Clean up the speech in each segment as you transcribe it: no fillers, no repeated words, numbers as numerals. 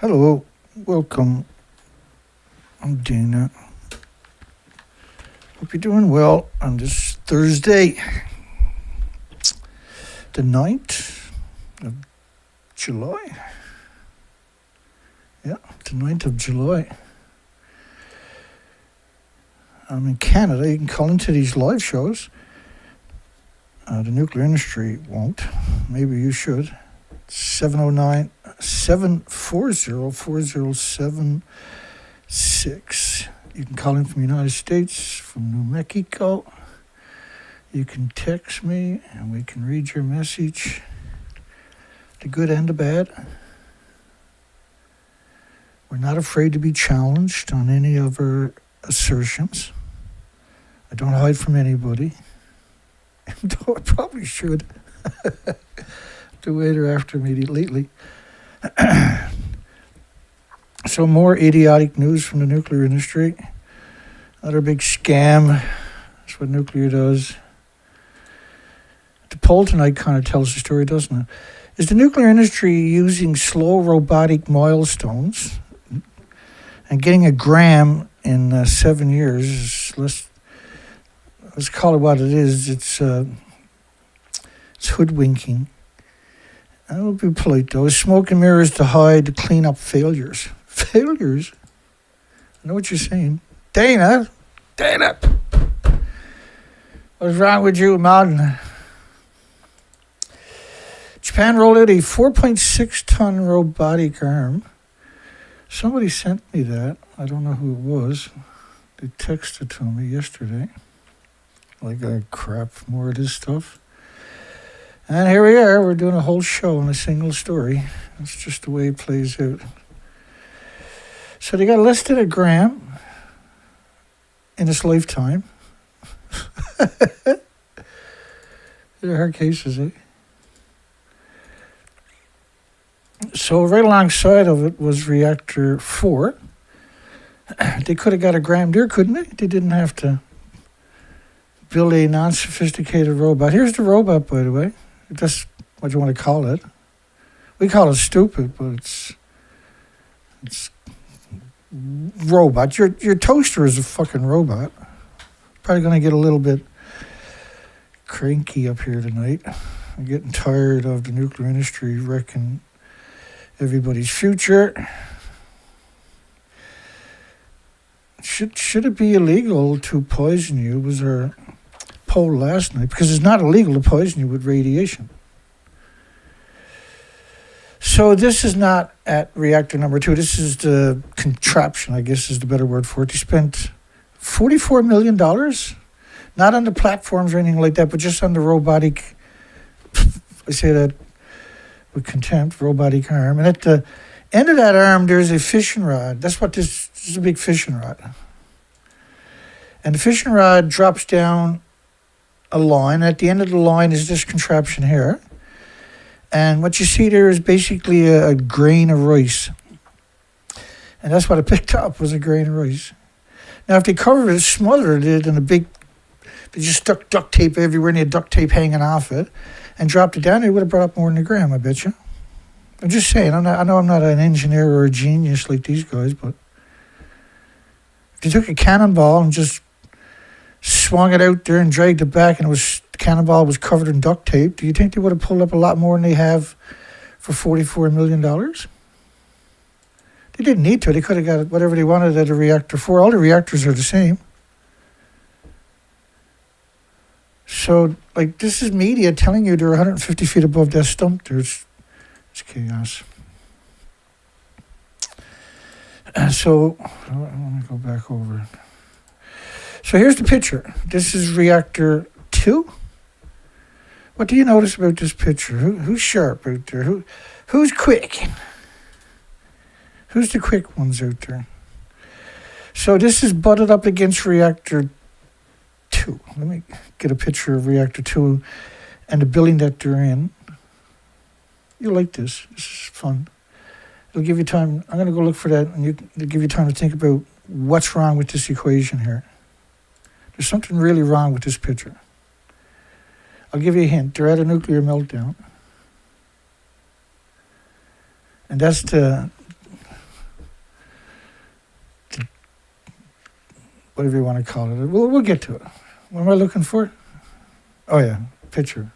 Hello, welcome. I'm Dana. Hope you're doing well on this Thursday, the 9th of July. Yeah, the 9th of July. I'm in Canada. You can call into these live shows. The nuclear industry won't. Maybe you should. 709-740-4076. You can call in from the United States, from New Mexico. You can text me and we can read your message, the good and the bad. We're not afraid to be challenged on any of our assertions. I don't hide from anybody. Though I probably should. The way they're after me lately. So more idiotic news from the nuclear industry. Another big scam. That's what nuclear does. The poll tonight kind of tells the story, doesn't it? Is the nuclear industry using slow robotic milestones and getting a gram in 7 years? Let's call it what it is. It's hoodwinking. I will be polite though. Smoke and mirrors to hide, to clean up failures. Failures? I know what you're saying. Dana! What's wrong with you, man? Japan rolled out a 4.6-ton robotic arm. Somebody sent me that. I don't know who it was. They texted to me yesterday. Like, crap, more of this stuff. And here we are, we're doing a whole show on a single story. That's just the way it plays out. So they got listed a gram in his lifetime. They're hard cases, eh? So right alongside of it was reactor 4. They could have got a gram there, couldn't they? They didn't have to build a non-sophisticated robot. Here's the robot, by the way. That's what you want to call it. We call it stupid, but it's robot. Your toaster is a fucking robot. Probably going to get a little bit cranky up here tonight. I'm getting tired of the nuclear industry wrecking everybody's future. Should it be illegal to poison you? Was our poll last night, because it's not illegal to poison you with radiation. So this is not at reactor number 2. This is the contraption, I guess is the better word for it. They spent $44 million, not on the platforms or anything like that, but just on the robotic, I say that with contempt, robotic arm. And at the end of that arm, there's a fishing rod. That's what this is, a big fishing rod. And the fishing rod drops down a line. At the end of the line is this contraption here. And what you see there is basically a grain of rice. And that's what I picked up, was a grain of rice. Now, if they covered it, smothered it in they just stuck duct tape everywhere and they had duct tape hanging off it and dropped it down, they would have brought up more than a gram, I bet you. I'm just saying, I know I'm not an engineer or a genius like these guys, but if they took a cannonball and just swung it out there and dragged it back and the cannonball was covered in duct tape, do you think they would have pulled up a lot more than they have for $44 million? They didn't need to. They could have got whatever they wanted at a reactor 4. All the reactors are the same. So, like, this is media telling you they're 150 feet above that stump. It's chaos. So, I want to go back over it. So here's the picture. This is reactor 2. What do you notice about this picture? Who's sharp out there? Who's quick? Who's the quick ones out there? So this is butted up against reactor 2. Let me get a picture of reactor 2 and the building that they're in. You'll like this. This is fun. It'll give you time. I'm going to go look for that, and it'll give you time to think about what's wrong with this equation here. There's something really wrong with this picture. I'll give you a hint. They're at a nuclear meltdown. And that's the whatever you want to call it. We'll get to it. What am I looking for? Oh yeah, picture.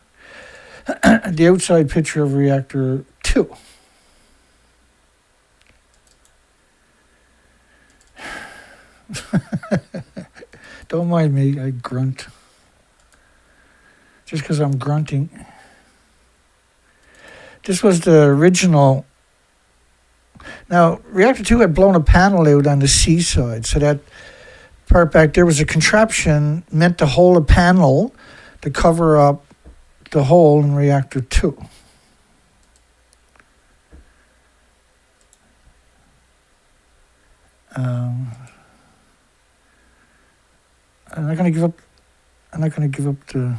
The outside picture of reactor 2. Don't mind me, I grunt. Just because I'm grunting. This was the original. Now, reactor 2 had blown a panel out on the seaside, so that part back there was a contraption meant to hold a panel to cover up the hole in reactor 2. I'm not going to give up. I'm not going to give up the.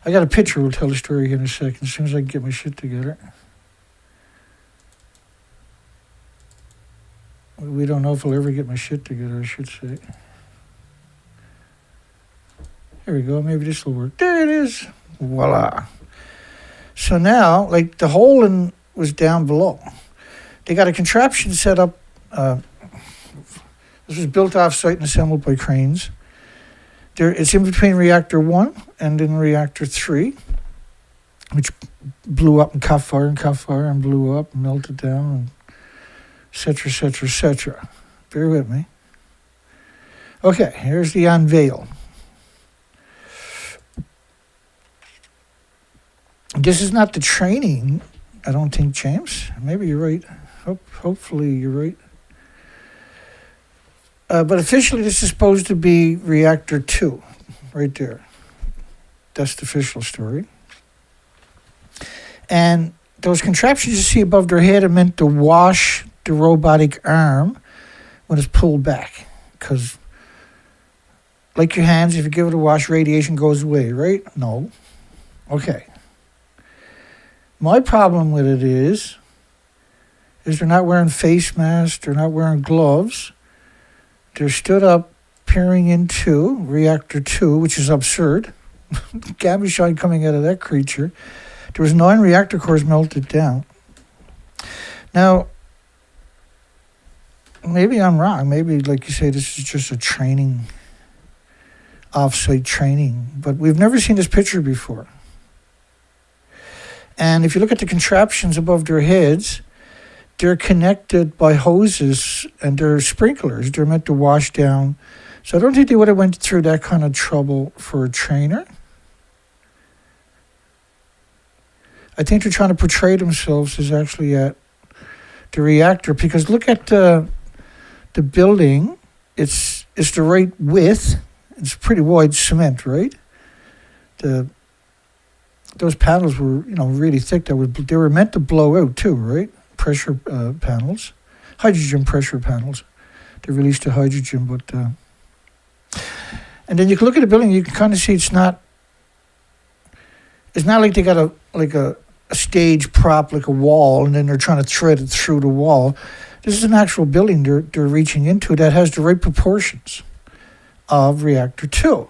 I got a picture. We'll tell the story here in a second. As soon as I can get my shit together. We don't know if I'll ever get my shit together, I should say. Here we go. Maybe this will work. There it is. Voila. So now, like, the hole in was down below. They got a contraption set up. This was built off-site and assembled by cranes. It's in between reactor 1 and in reactor 3, which blew up and caught fire and blew up and melted down and et cetera, et cetera, et cetera. Bear with me. Okay, here's the unveil. This is not the training, I don't think, James. Maybe you're right. Hopefully you're right. But officially, this is supposed to be reactor 2, right there. That's the official story. And those contraptions you see above their head are meant to wash the robotic arm when it's pulled back. Because, like your hands, if you give it a wash, radiation goes away, right? No. Okay. My problem with it is they're not wearing face masks, they're not wearing gloves. They're stood up peering into reactor 2, which is absurd. Gamma shine coming out of that creature. There was 9 reactor cores melted down. Now, maybe I'm wrong. Maybe, like you say, this is just a training, off-site training. But we've never seen this picture before. And if you look at the contraptions above their heads, they're connected by hoses and they're sprinklers. They're meant to wash down. So I don't think they would have went through that kind of trouble for a trainer. I think they're trying to portray themselves as actually at the reactor, because look at the building. It's the right width. It's pretty wide cement, right? Those panels were, really thick. They were meant to blow out too, right? Pressure panels, hydrogen pressure panels. They released the hydrogen, but and then you can look at the building. You can kind of see it's not like they got a stage prop, like a wall, and then they're trying to thread it through the wall. This is an actual building they're reaching into that has the right proportions of reactor 2.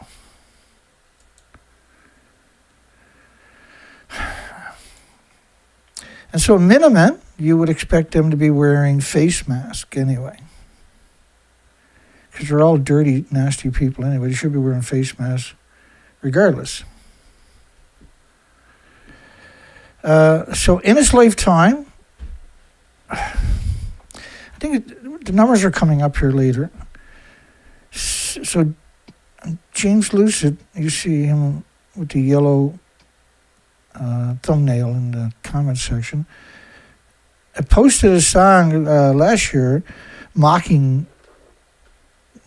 And so minimum, you would expect them to be wearing face masks anyway. Because they're all dirty, nasty people anyway. They should be wearing face masks regardless. So in its lifetime, I think the numbers are coming up here later. So James Lucid, you see him with the yellow thumbnail in the comment section. I posted a song last year mocking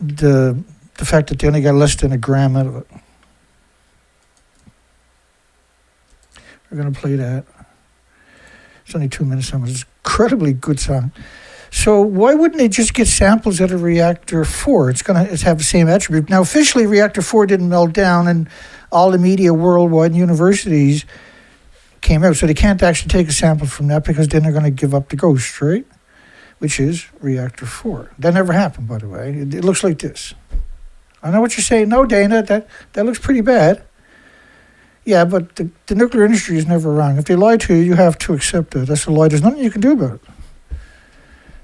the fact that they only got less than a gram out of it. We're going to play that. It's only 2 minutes long. It's an incredibly good song. So why wouldn't they just get samples out of reactor 4? It's going to have the same attribute. Now, officially, reactor 4 didn't melt down, and all the media worldwide and universities came out. So they can't actually take a sample from that, because then they're going to give up the ghost, right? Which is reactor 4. That never happened, by the way. It looks like this. I know what you're saying. No, Dana, that looks pretty bad. Yeah, but the nuclear industry is never wrong. If they lie to you, you have to accept it. That's a lie. There's nothing you can do about it.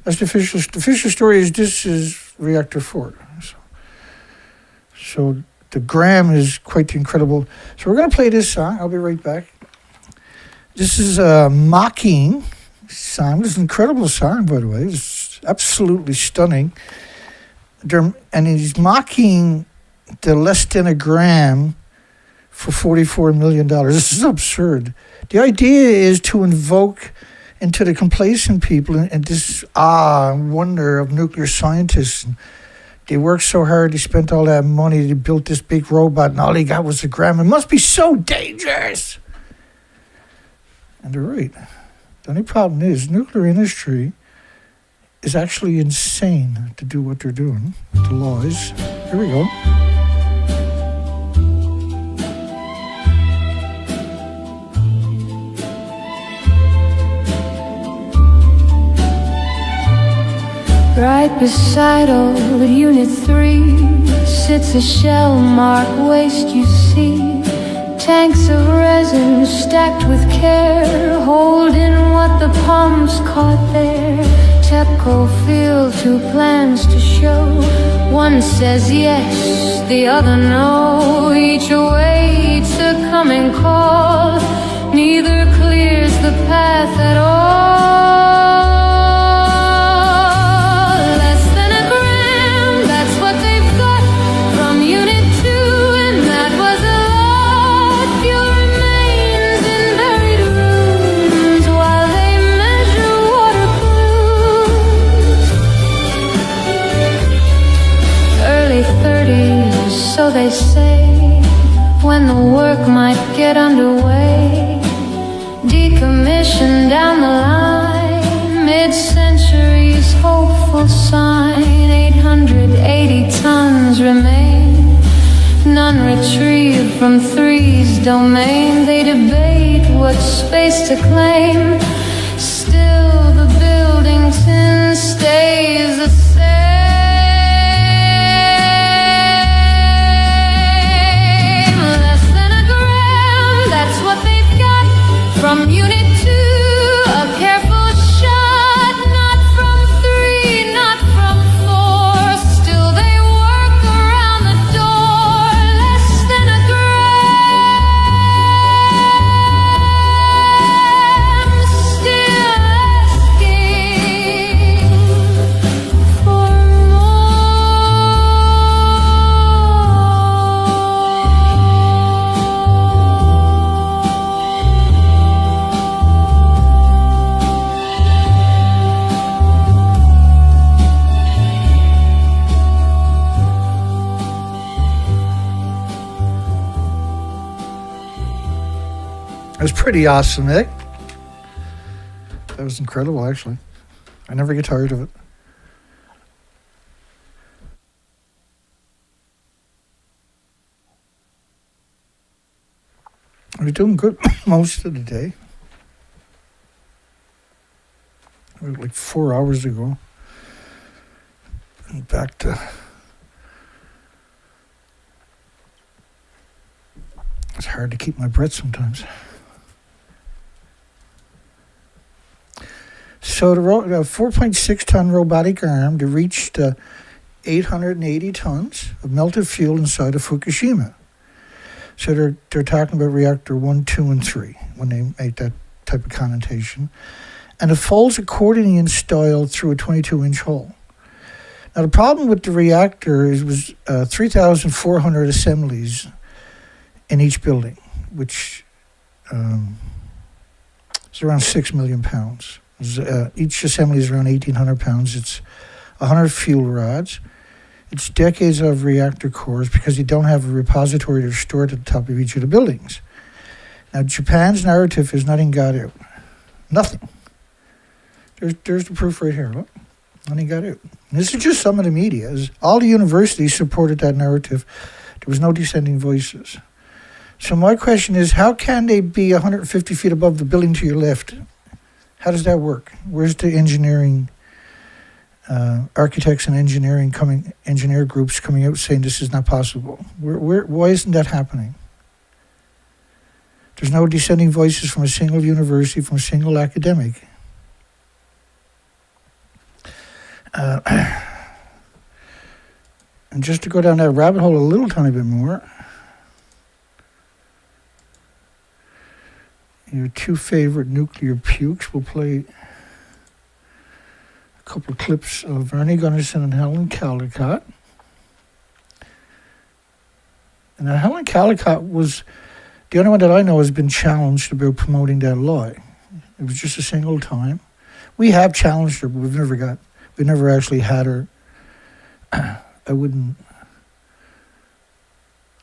That's the official story. This is reactor 4. So the gram is quite incredible. So we're going to play this song. I'll be right back. This is a mocking song. This is an incredible song, by the way. It's absolutely stunning. And he's mocking the less than a gram for $44 million. This is absurd. The idea is to invoke into the complacent people and this awe and wonder of nuclear scientists. And they worked so hard, they spent all that money, they built this big robot, and all they got was a gram. It must be so dangerous. And they're right. The only problem is nuclear industry is actually insane to do what they're doing. The laws. Here we go. Right beside old Unit 3 sits a shell-marked waste you see. Tanks of resin stacked with care, holding what the pumps caught there. TEPCO field 2 plans to show. One says yes, the other no. Each awaits a coming call. Neither clears the path at all. So they say, when the work might get underway. Decommission down the line, mid-century's hopeful sign. 880 tons remain, none retrieved from 3's domain. They debate what space to claim, still the Buildington stays the same. From Unit 2, a careful shot, not from 3, not from 4. Still they work around the door, less than a gram. Still asking for It was pretty awesome, eh? That was incredible, actually. I never get tired of it. I was doing good most of the day. Like 4 hours ago. And back to... It's hard to keep my breath sometimes. So the 4.6-ton robotic arm to reach the 880 tons of melted fuel inside of Fukushima. So they're talking about reactor 1, 2, and 3 when they make that type of connotation. And it folds accordion-style through a 22-inch hole. Now the problem with the reactor is was 3,400 assemblies in each building, which is around 6 million pounds. Each assembly is around 1,800 pounds. It's 100 fuel rods. It's decades of reactor cores because you don't have a repository to store it at the top of each of the buildings. Now, Japan's narrative is nothing got out. Nothing. There's the proof right here. Look. Nothing got out. And this is just some of the media. All the universities supported that narrative. There was no dissenting voices. So my question is, how can they be 150 feet above the building to your left? How does that work? Where's the engineering, architects and engineer groups coming out saying this is not possible? Why isn't that happening? There's no dissenting voices from a single university, from a single academic. And just to go down that rabbit hole a little tiny bit more, your two favorite nuclear pukes will play a couple of clips of Ernie Gunnarsson and Helen Caldicott. And now Helen Caldicott was the only one that I know has been challenged about promoting that law. It was just a single time. We have challenged her, but we never actually had her. I wouldn't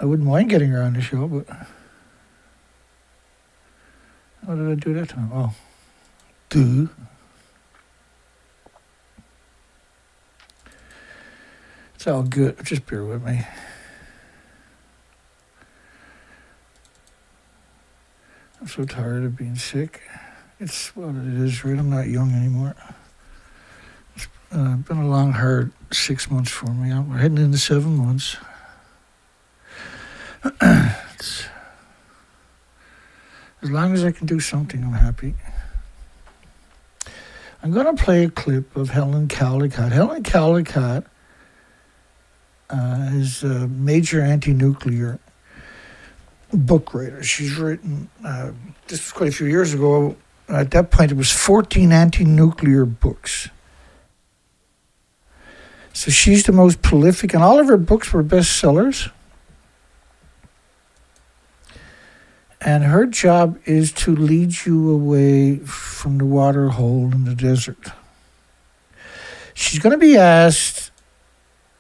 mind getting her on the show, but what did I do that time? Oh, duh. It's all good. Just bear with me. I'm so tired of being sick. It's what it is, right? I'm not young anymore. It's been a long, hard 6 months for me. We're heading into 7 months. As long as I can do something, I'm happy. I'm going to play a clip of Helen Caldicott. Helen Caldicott is a major anti-nuclear book writer. She's written, this was quite a few years ago. At that point, it was 14 anti-nuclear books. So she's the most prolific, and all of her books were bestsellers. And her job is to lead you away from the water hole in the desert. She's going to be asked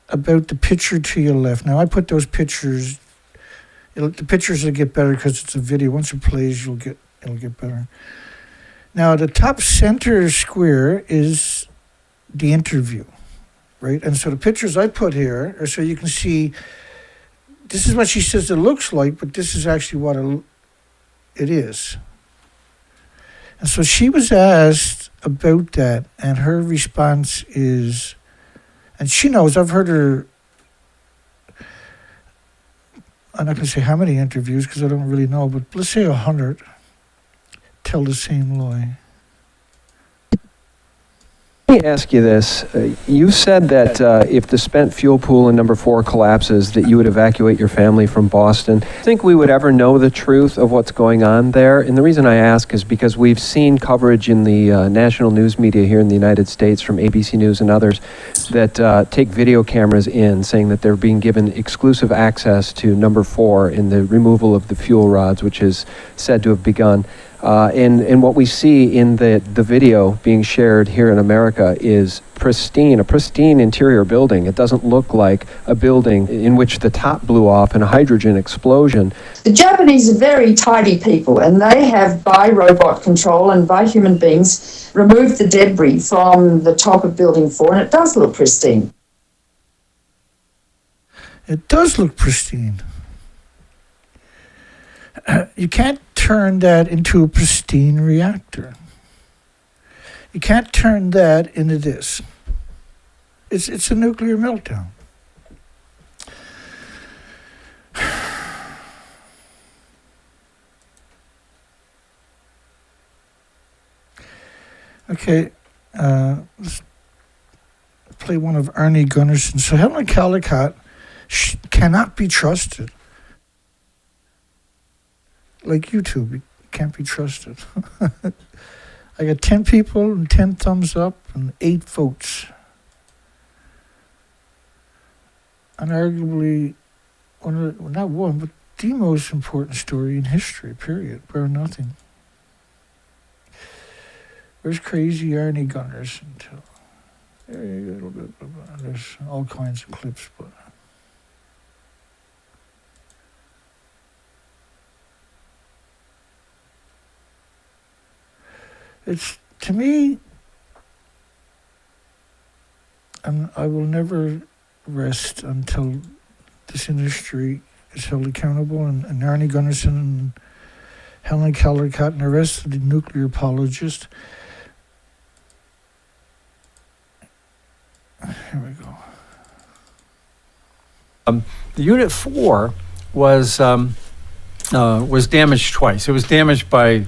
about the picture to your left. Now, I put those pictures, the pictures will get better because it's a video. Once it plays, it'll get better. Now, the top center square is the interview, right? And so the pictures I put here are so you can see, this is what she says it looks like, but this is actually what it is. And so she was asked about that, and her response is, and she knows, I've heard her, I'm not going to say how many interviews because I don't really know, but let's say 100 tell the same lie. Let me ask you this. You said that if the spent fuel pool in number 4 collapses, that you would evacuate your family from Boston. Do you think we would ever know the truth of what's going on there? And the reason I ask is because we've seen coverage in the national news media here in the United States from ABC News and others that take video cameras in saying that they're being given exclusive access to number 4 in the removal of the fuel rods, which is said to have begun. And what we see in the video being shared here in America is a pristine interior building. It doesn't look like a building in which the top blew off in a hydrogen explosion. The Japanese are very tidy people, and they have, by robot control and by human beings, removed the debris from the top of Building 4, and it does look pristine. It does look pristine. You can't turn that into a pristine reactor. You can't turn that into this. It's a nuclear meltdown. Okay, let's play one of Ernie Gunnarsson. So Helen Caldicott cannot be trusted. Like YouTube, you can't be trusted. I got 10 people and 10 thumbs up and 8 votes. And arguably, not one, but the most important story in history, period, bar nothing. Where's crazy Ernie Gunnarsson? There's all kinds of clips, but... It's, to me, and I will never rest until this industry is held accountable, and Ernie Gunnarsson and Helen Caldicott and the rest of the nuclear apologists. Here we go. The Unit 4 was damaged twice. It was damaged by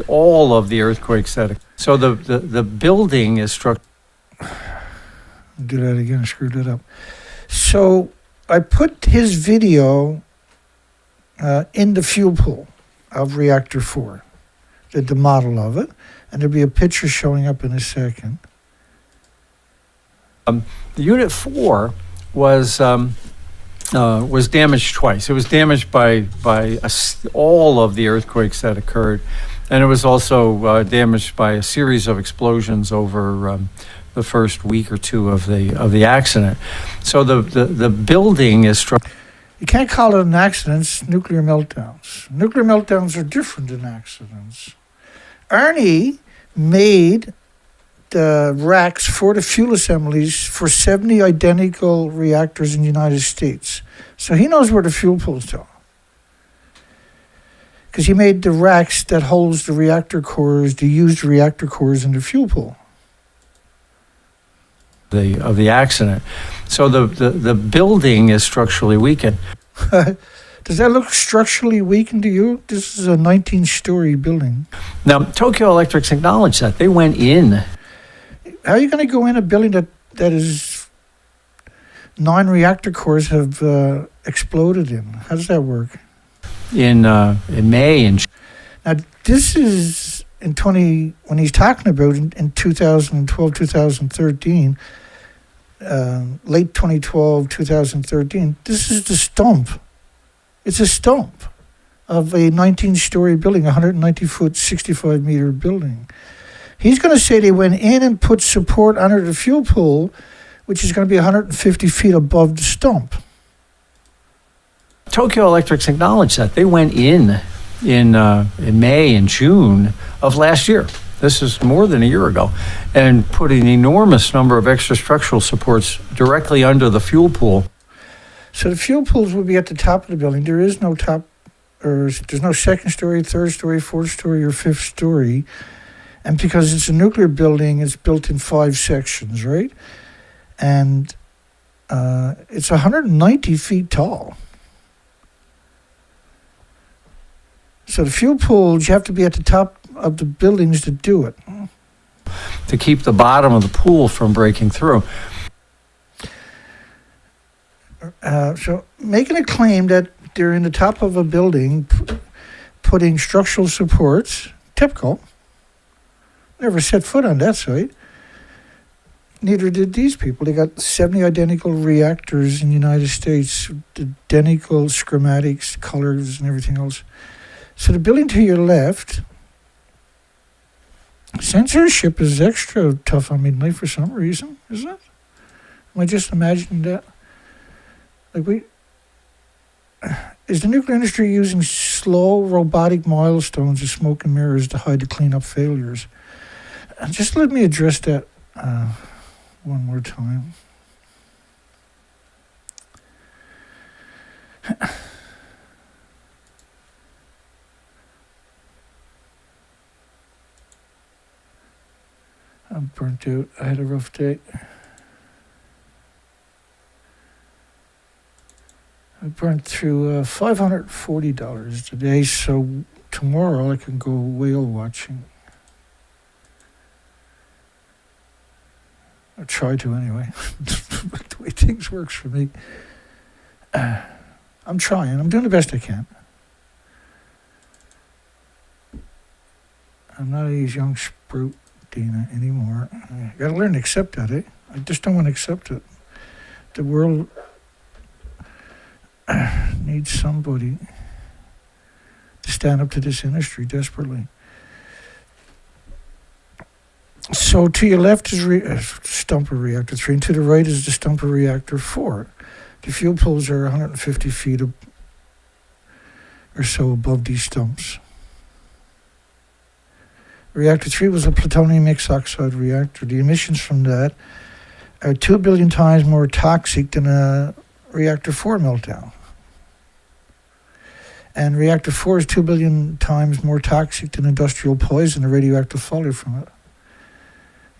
all of the earthquakes so the building is struck. Do that again. I screwed it up. So I put his video in the fuel pool of reactor 4, the model of it, and there'll be a picture showing up in a second. The Unit 4 was damaged twice. It was damaged by all of the earthquakes that occurred, and it was also damaged by a series of explosions over the first week or two of the accident. So the building is struck. You can't call it an accident, it's nuclear meltdowns. Nuclear meltdowns are different than accidents. Arnie made the racks for the fuel assemblies for 70 identical reactors in the United States. So he knows where the fuel pools are. Because he made the racks that holds the reactor cores, the used reactor cores in the fuel pool. Of the accident. So the building is structurally weakened. Does that look structurally weakened to you? This is a 19-story building. Now, Tokyo Electric's acknowledged that. They went in. How are you going to go in a building that is 9 reactor cores have exploded in? How does that work? In May and Now, this is when he's talking about in 2012, 2013, late 2012, 2013, this is the stump. It's a stump of a 19-story building, 190-foot, 65-meter building. He's going to say they went in and put support under the fuel pool, which is going to be 150 feet above the stump. Tokyo Electric's acknowledged that. They went in May and June of last year. This is more than a year ago, and put an enormous number of extra structural supports directly under the fuel pool. So the fuel pools will be at the top of the building. There is no top, or there's no second story, third story, fourth story, or fifth story. And because it's a nuclear building, it's built in 5 sections, right? And it's 190 feet tall. So the fuel pools, you have to be at the top of the buildings to do it. To keep the bottom of the pool from breaking through. So making a claim that they're in the top of a building, putting structural supports, TEPCO, never set foot on that site. Neither did these people. They got 70 identical reactors in the United States, identical schematics, colors, and everything else. So the building to your left, censorship is extra tough on Midnight for some reason, isn't it? Am I just imagining that? Is the nuclear industry using slow robotic milestones as smoke and mirrors to hide the cleanup failures? Just let me address that one more time. I'm burnt out. I had a rough day. I burnt through $540 today, so tomorrow I can go whale watching. I try to anyway. The way things works for me. I'm trying. I'm doing the best I can. I'm not a young spruce, Dina, anymore. I got to learn to accept that, eh? I just don't want to accept it. The world needs somebody to stand up to this industry desperately. So to your left is Stumper Reactor 3, and to the right is the Stumper Reactor 4. The fuel pools are 150 feet or so above these stumps. Reactor 3 was a plutonium mixed oxide reactor. The emissions from that are 2 billion times more toxic than a Reactor 4 meltdown. And Reactor 4 is 2 billion times more toxic than industrial poison, the radioactive fallout from it.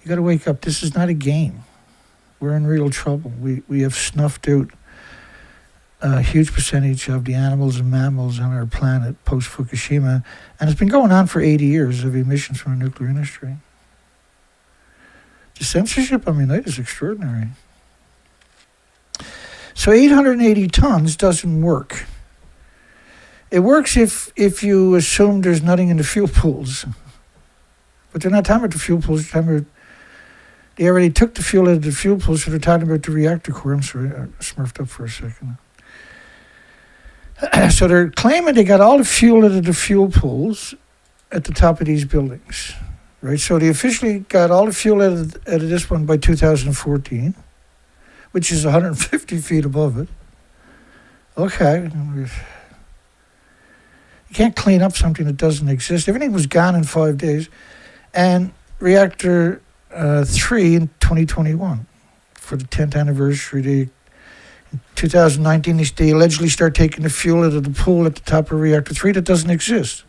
You got to wake up. This is not a game. We're in real trouble. We have snuffed out a huge percentage of the animals and mammals on our planet post-Fukushima, and it's been going on for 80 years of emissions from the nuclear industry. The censorship on Midnight is extraordinary. So 880 tons doesn't work. It works if you assume there's nothing in the fuel pools. But they're not talking about the fuel pools, they're talking about, they already took the fuel out of the fuel pools, so they're talking about the reactor core. I'm sorry, I smurfed up for a second. So they're claiming they got all the fuel out of the fuel pools at the top of these buildings, right? So they officially got all the fuel out of this one by 2014, which is 150 feet above it. Okay. You can't clean up something that doesn't exist. Everything was gone in 5 days. And reactor 3 in 2021 for the 10th anniversary. In 2019, they allegedly start taking the fuel out of the pool at the top of reactor 3 that doesn't exist.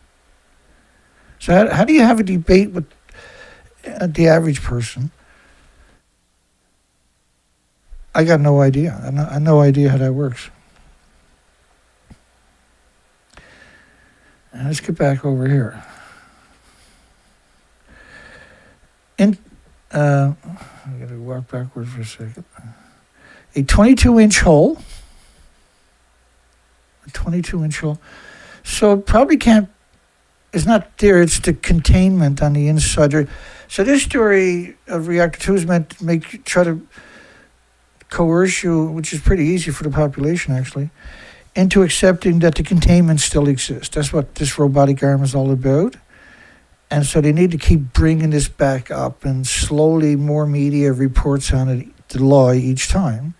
So how do you have a debate with the average person? I got no idea. I have no idea how that works. And let's get back over here. I got to walk backwards for a second. A 22-inch hole. A 22-inch hole. So it probably can't. It's not there. It's the containment on the inside. So this story of reactor 2 is meant to try to coerce you, which is pretty easy for the population actually, into accepting that the containment still exists. That's what this robotic arm is all about. And so they need to keep bringing this back up, and slowly more media reports on it, the lie each time.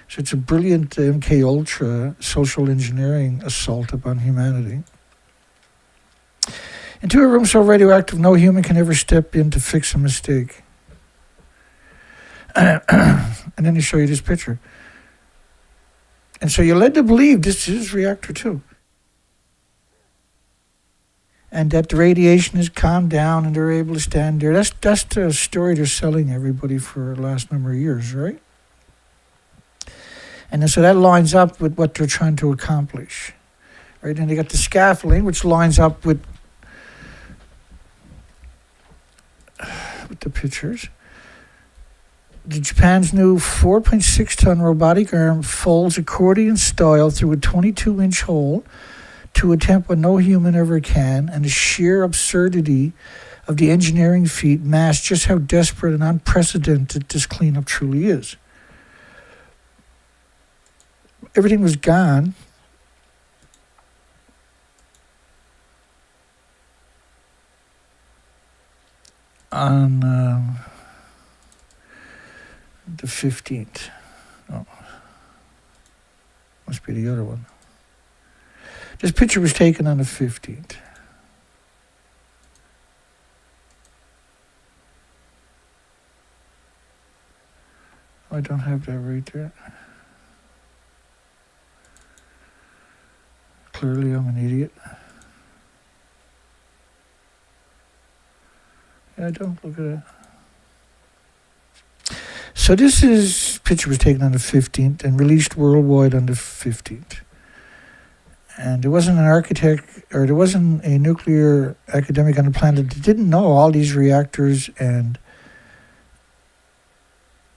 So it's a brilliant MK Ultra social engineering assault upon humanity. Into a room so radioactive no human can ever step in to fix a mistake. And then they show you this picture. And so you're led to believe this is reactor 2. And that the radiation has calmed down and they're able to stand there. That's the story they're selling everybody for the last number of years, right? And then so that lines up with what they're trying to accomplish, right? And they got the scaffolding, which lines up with the pictures. Japan's new 4.6-ton robotic arm folds accordion-style through a 22-inch hole to attempt what no human ever can, and the sheer absurdity of the engineering feat masks just how desperate and unprecedented this cleanup truly is. Everything was gone. On the 15th. Oh, must be the other one. This picture was taken on the 15th. I don't have that right there. Clearly, I'm an idiot. Yeah, I don't look at it. So this picture was taken on the 15th and released worldwide on the 15th. And there wasn't an architect, or there wasn't a nuclear academic on the planet that didn't know all these reactors, and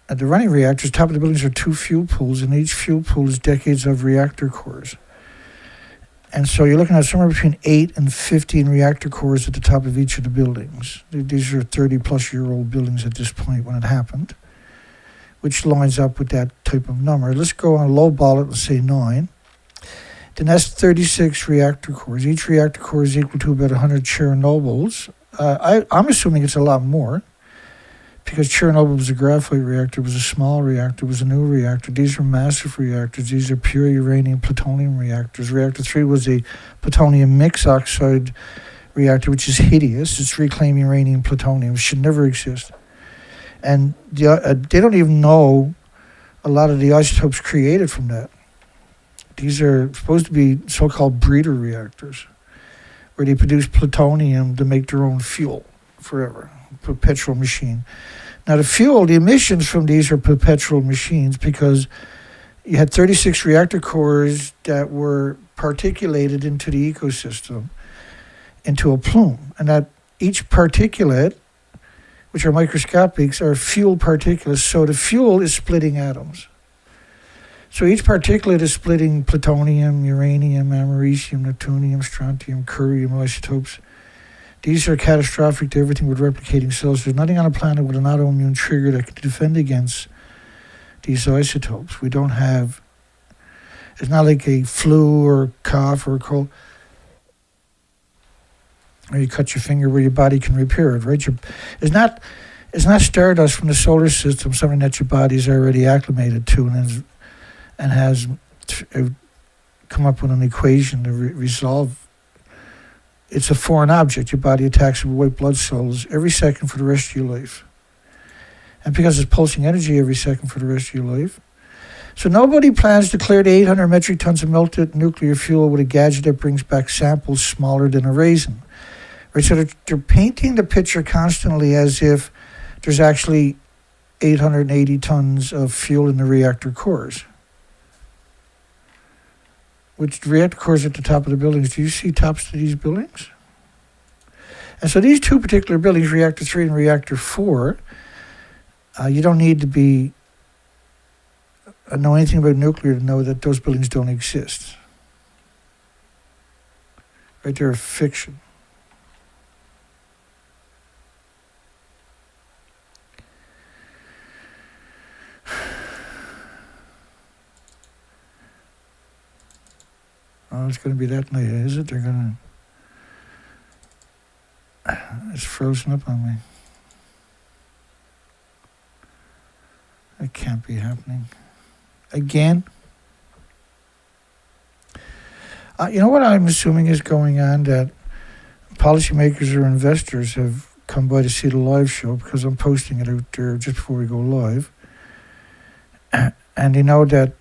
at the running reactors, top of the buildings are 2 fuel pools, and each fuel pool is decades of reactor cores. And so you're looking at somewhere between 8 and 15 reactor cores at the top of each of the buildings. These are 30-plus-year-old buildings at this point when it happened, which lines up with that type of number. Let's go on low ball it, let's say 9. Then that's 36 reactor cores. Each reactor core is equal to about 100 Chernobyls. I'm assuming it's a lot more, because Chernobyl was a graphite reactor, was a small reactor, was a new reactor. These are massive reactors. These are pure uranium plutonium reactors. Reactor 3 was a plutonium mix oxide reactor, which is hideous. It's reclaimed uranium plutonium. It should never exist. And they don't even know a lot of the isotopes created from that. These are supposed to be so-called breeder reactors, where they produce plutonium to make their own fuel forever, perpetual machine. Now the emissions from these are perpetual machines, because you had 36 reactor cores that were particulated into the ecosystem, into a plume. And that each particulate, which are microscopics, are fuel particulates. So the fuel is splitting atoms. So each particulate is splitting plutonium, uranium, americium, neptunium, strontium, curium isotopes. These are catastrophic to everything with replicating cells. There's nothing on a planet with an autoimmune trigger that can defend against these isotopes. We don't have, it's not like a flu or cough or a cold, or you cut your finger where your body can repair it, right? It's not stardust from the solar system, something that your body's already acclimated to and has come up with an equation to resolve. It's a foreign object. Your body attacks it with white blood cells every second for the rest of your life. And because it's pulsing energy every second for the rest of your life. So nobody plans to clear the 800 metric tons of melted nuclear fuel with a gadget that brings back samples smaller than a raisin. Right? So they're painting the picture constantly as if there's actually 880 tons of fuel in the reactor cores. Which the reactor cores at the top of the buildings. Do you see tops to these buildings? And so these two particular buildings, Reactor 3 and Reactor 4, you don't need to know anything about nuclear to know that those buildings don't exist. Right, they're a fiction. Oh, it's going to be that late, is it? It's frozen up on me. That can't be happening. Again? You know what I'm assuming is going on? That policymakers or investors have come by to see the live show because I'm posting it out there just before we go live. And they know that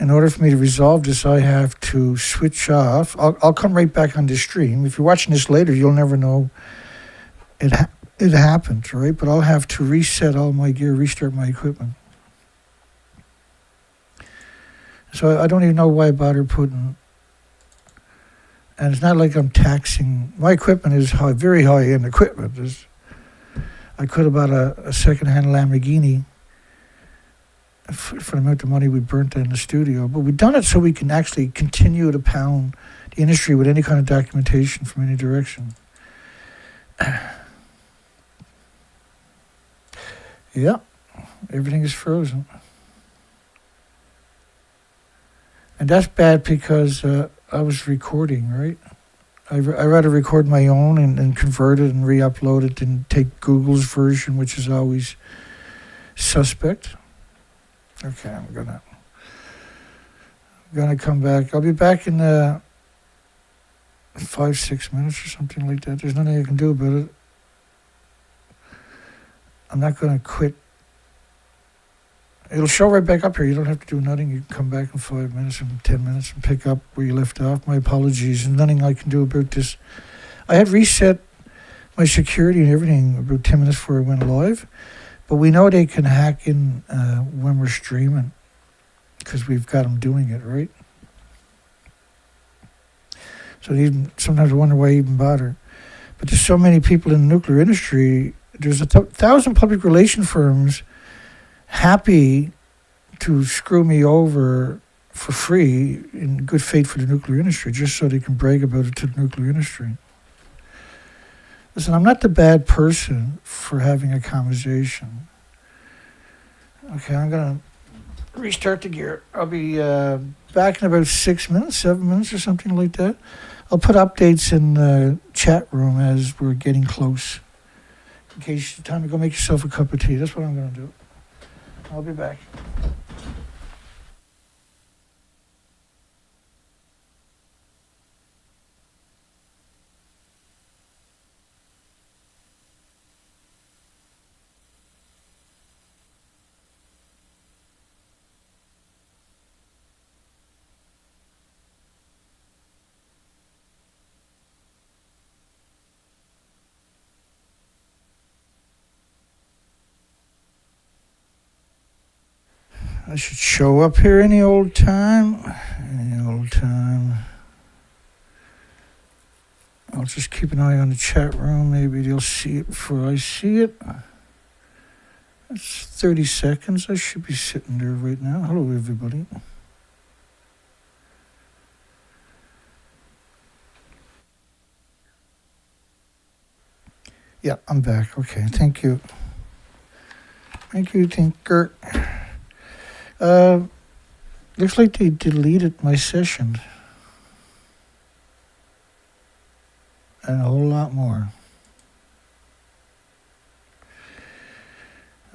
in order for me to resolve this, I have to switch off. I'll come right back on this stream. If you're watching this later, you'll never know it happened, right? But I'll have to reset all my gear, restart my equipment. So I don't even know why I bother putting. And it's not like I'm taxing. My equipment is very high-end equipment. I could have bought a second-hand Lamborghini for the amount of money we burnt in the studio. But we've done it so we can actually continue to pound the industry with any kind of documentation from any direction. Yeah, everything is frozen. And that's bad because I was recording, right? I rather record my own and convert it and re-upload it than take Google's version, which is always suspect. Okay, I'm gonna come back. I'll be back in 5-6 minutes or something like that. There's nothing I can do about it. I'm not gonna quit. It'll show right back up here. You don't have to do nothing. You can come back in 5 minutes and 10 minutes and pick up where you left off. My apologies. And nothing I can do about this. I had reset my security and everything about 10 minutes before I went live. But we know they can hack in when we're streaming because we've got them doing it, right? So sometimes I wonder why I even bother. But there's so many people in the nuclear industry. There's 1,000 public relation firms happy to screw me over for free in good faith for the nuclear industry, just so they can brag about it to the nuclear industry. Listen, I'm not the bad person for having a conversation. Okay, I'm going to restart the gear. I'll be back in about 6 minutes, 7 minutes or something like that. I'll put updates in the chat room as we're getting close. In case it's time to go make yourself a cup of tea. That's what I'm going to do. I'll be back. I should show up here any old time. Any old time. I'll just keep an eye on the chat room. Maybe they'll see it before I see it. It's 30 seconds. I should be sitting there right now. Hello, everybody. Yeah, I'm back. Okay, thank you. Thank you, Tinker. Looks like they deleted my session. And a whole lot more.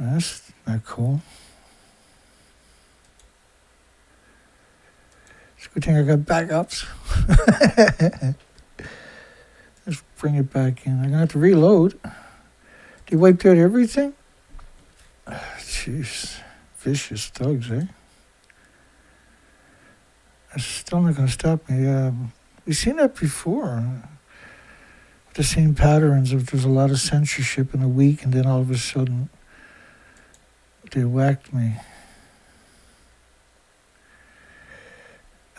That's not cool. It's a good thing I got backups. Let's bring it back in. I'm going to have to reload. They wiped out everything? Jeez. Vicious thugs, eh? That's still not going to stop me. We've seen that before. The same patterns of there's a lot of censorship in a week, and then all of a sudden they whacked me.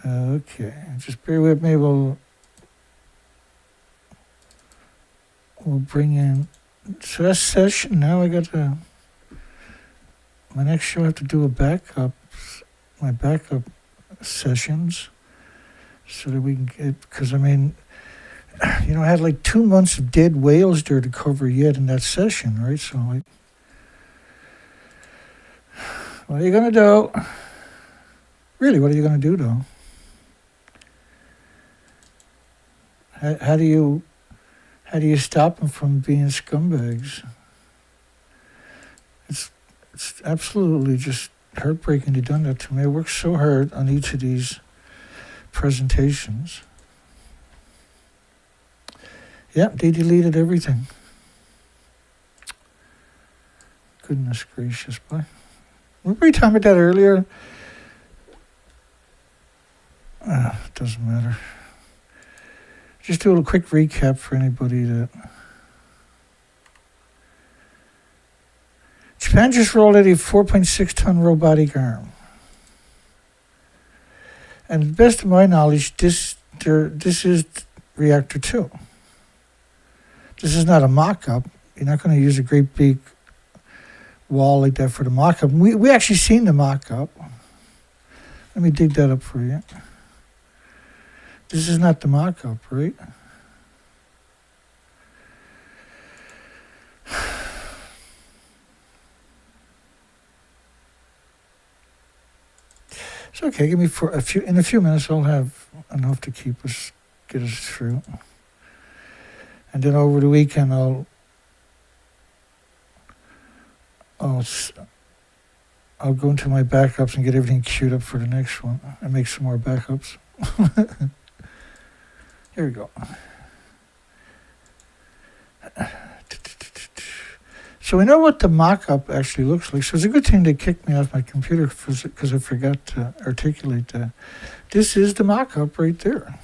Okay, just bear with me. We'll bring in. So that's session. Now I got to. My next show I have to do a backup. My backup sessions, so that we can get. Because I mean, you know, I had like 2 months of dead whales there to cover yet in that session, right? So like, what are you gonna do? Really, what are you gonna do though? How do you stop them from being scumbags? It's absolutely just heartbreaking they've done that to me. I worked so hard on each of these presentations. Yeah, they deleted everything. Goodness gracious, boy. Remember we talked about that earlier? It doesn't matter. Just do a quick recap for anybody that... Japan just rolled out a 4.6-ton robotic arm. And to the best of my knowledge, this is reactor 2. This is not a mock-up. You're not going to use a great big wall like that for the mock-up. We actually seen the mock-up. Let me dig that up for you. This is not the mock-up, right? It's okay. Give me in a few minutes. I'll have enough to get us through. And then over the weekend, I'll go into my backups and get everything queued up for the next one and make some more backups. Here we go. So we know what the mock-up actually looks like. So it's a good thing they kicked me off my computer because I forgot to articulate that. This is the mock-up right there.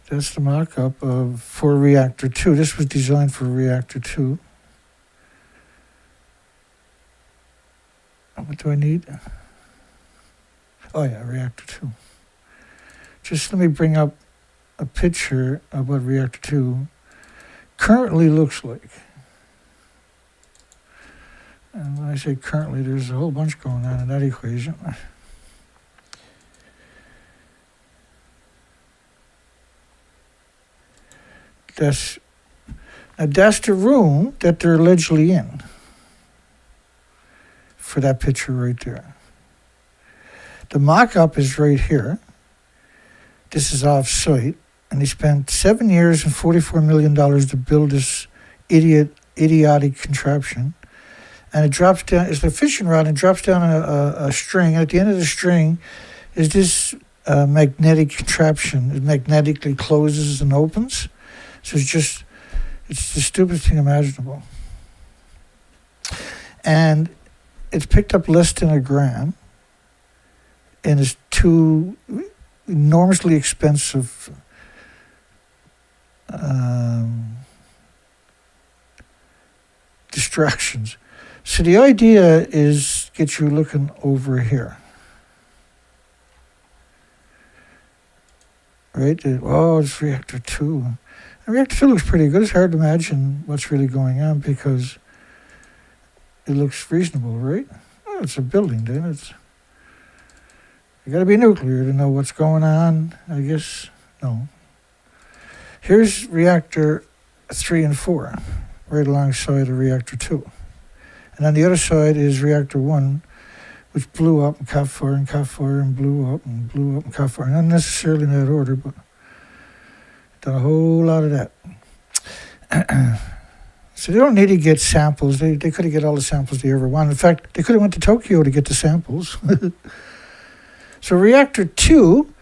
That's the mock-up for reactor 2. This was designed for reactor 2. What do I need? Oh yeah, reactor 2. Just let me bring up a picture of what reactor 2 currently looks like. And when I say currently, there's a whole bunch going on in that equation. That's the room that they're allegedly in for that picture right there. The mock-up is right here. This is off-site, and they spent 7 years and $44 million to build this idiotic contraption. And it drops down, it's a fishing rod, and drops down a string. And at the end of the string is this magnetic contraption. It magnetically closes and opens. So it's the stupidest thing imaginable. And it's picked up less than a gram, and it's 2 enormously expensive distractions. So the idea is get you looking over here. right? Oh, it's reactor 2. And reactor 2 looks pretty good. It's hard to imagine what's really going on because it looks reasonable, right? Oh, it's a building, then. You got to be nuclear to know what's going on, I guess. No. Here's reactor 3 and 4, right alongside of reactor 2. And on the other side is reactor 1, which blew up and caught fire and blew up and blew up and caught fire. Not necessarily in that order, but done a whole lot of that. So they don't need to get samples. They could have get all the samples they ever wanted. In fact, they could have went to Tokyo to get the samples. So reactor 2,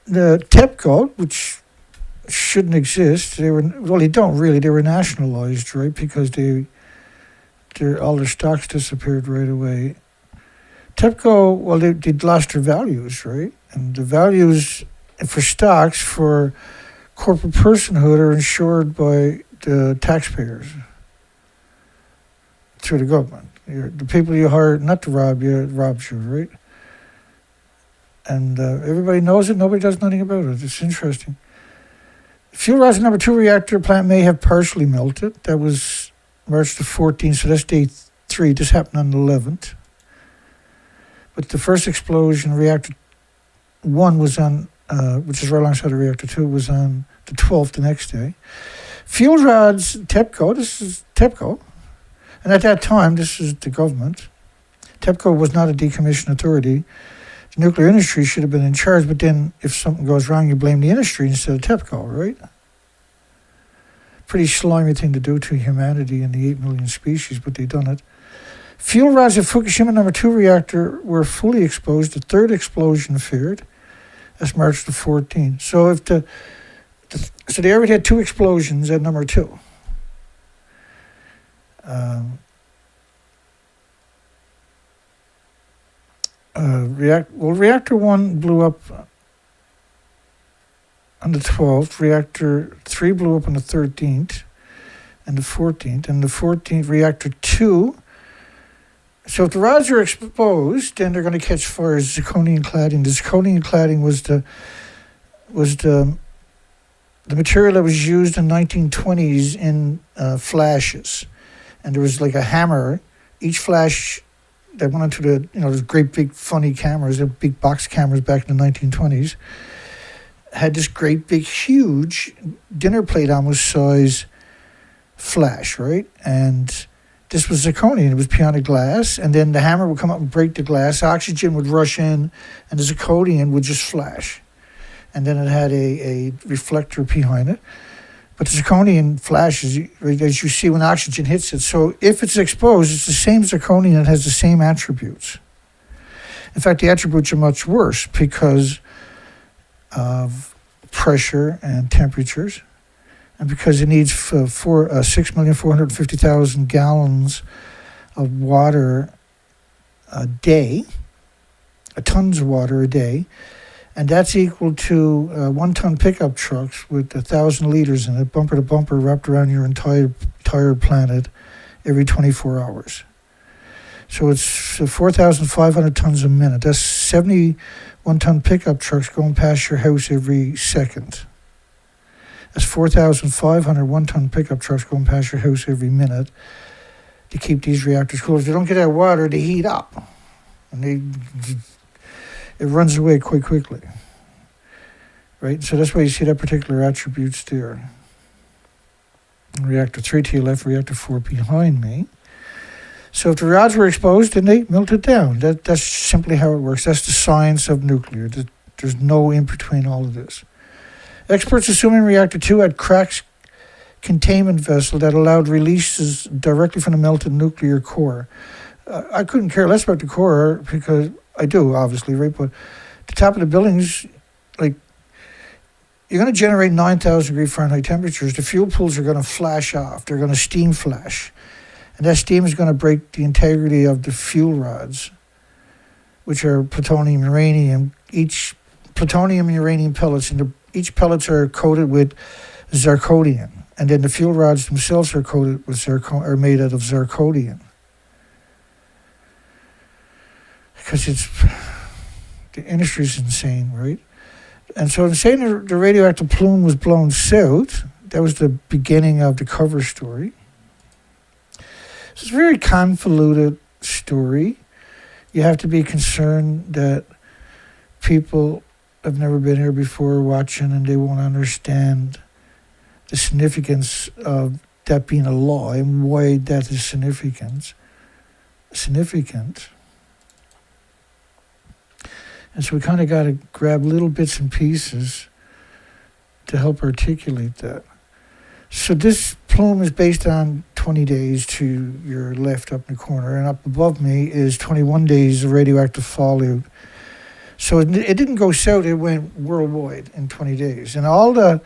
the TEPCO, which shouldn't exist, they don't really. They were nationalized, right? Because all their stocks disappeared right away. TEPCO, well, they'd lost their values, right? And the values for stocks for corporate personhood are insured by the taxpayers through the government. The people you hire not to rob you, robs you, right? And everybody knows it. Nobody does nothing about it. It's interesting. Fuel rods number 2 reactor plant may have partially melted. That was March the 14th, so that's day 3. This happened on the 11th. But the first explosion, reactor 1 was on, which is right alongside of reactor 2, was on the 12th, the next day. Fuel rods, TEPCO, this is TEPCO. And at that time, this is the government. TEPCO was not a decommissioned authority. The nuclear industry should have been in charge, but then if something goes wrong, you blame the industry instead of TEPCO, right? Pretty slimy thing to do to humanity and the 8 million species, but they've done it. Fuel rods at Fukushima number 2 reactor were fully exposed. The third explosion feared. That's March the 14th. So so they already had 2 explosions at number 2. Reactor 1 blew up on the 12th. Reactor 3 blew up on the 13th and the 14th. And the 14th, reactor 2. So if the rods are exposed, then they're going to catch fire. Zirconium cladding. The zirconium cladding was the material that was used in 1920s in flashes. And there was like a hammer. Each flash that went into those great big funny cameras, the big box cameras back in the 1920s, had this great big huge dinner plate almost size flash, right? And this was zirconium. It was piano glass, and then the hammer would come up and break the glass. Oxygen would rush in, and the zirconium would just flash. And then it had a reflector behind it. But the zirconium flashes, as you see when oxygen hits it. So if it's exposed, it's the same zirconium that has the same attributes. In fact, the attributes are much worse because of pressure and temperatures, and because it needs 6,450,000 gallons of water a day, tons of water a day, and that's equal to 1-ton pickup trucks with 1,000 liters in it, bumper to bumper, wrapped around your entire planet every 24 hours. So it's 4,500 tons a minute. That's 70 1-ton pickup trucks going past your house every second. That's 4,500 1-ton pickup trucks going past your house every minute to keep these reactors cool. If they don't get that water, they heat up. And it runs away quite quickly. Right? So that's why you see that particular attributes there. Reactor 3 to your left, reactor 4 behind me. So if the rods were exposed, then they melted down. That's simply how it works. That's the science of nuclear. There's no in between all of this. Experts assuming reactor 2 had cracks containment vessel that allowed releases directly from the melted nuclear core. I couldn't care less about the core because I do, obviously, right? But the top of the buildings, like, you're going to generate 9,000 degree Fahrenheit temperatures. The fuel pools are going to flash off. They're going to steam flash. And that steam is going to break the integrity of the fuel rods, which are plutonium and uranium. Each plutonium and uranium pellets, and each pellets are coated with zirconium. And then the fuel rods themselves are coated with are made out of zirconium. Because the industry's insane, right? And so I'm saying the radioactive plume was blown south. That was the beginning of the cover story. So it's a very convoluted story. You have to be concerned that people have never been here before watching and they won't understand the significance of that being a law and why that is significant. And so we kind of got to grab little bits and pieces to help articulate that. So this plume is based on 20 days to your left up in the corner, and up above me is 21 days of radioactive fallout. So it didn't go south, it went worldwide in 20 days. And all the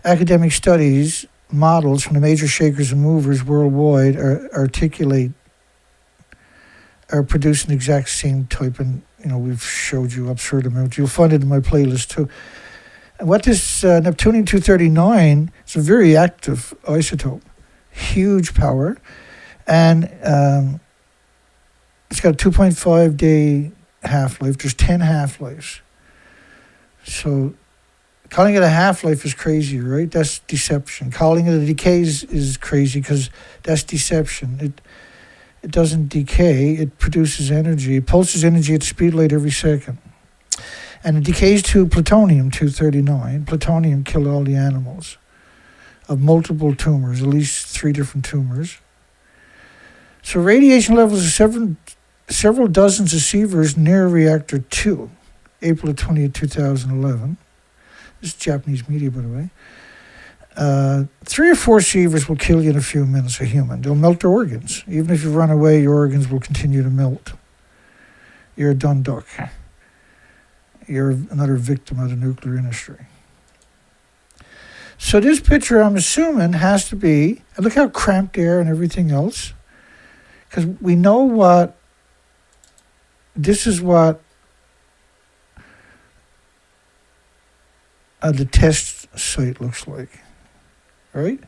academic studies, models from the major shakers and movers worldwide are producing the exact same type, and we've showed you absurd amounts. You'll find it in my playlist too. And what this Neptunium-239 is a very active isotope, huge power, and it's got a 2.5 day half-life. There's 10 half-lives. So calling it a half-life is crazy, right? That's deception. Calling it a decay is crazy because that's deception. It doesn't decay, it produces energy. It pulses energy at the speed of light every second. And it decays to plutonium-239. Plutonium killed all the animals of multiple tumors, at least 3 different tumors. So radiation levels of several dozens of sieverts near reactor 2, April 20th, 2011. This is Japanese media, by the way. 3 or 4 sieverts will kill you in a few minutes, a human. They'll melt their organs. Even if you run away, your organs will continue to melt. You're a done duck. You're another victim of the nuclear industry. So this picture, I'm assuming, has to be, and look how cramped they are and everything else, because we know this is what the test site looks like, right?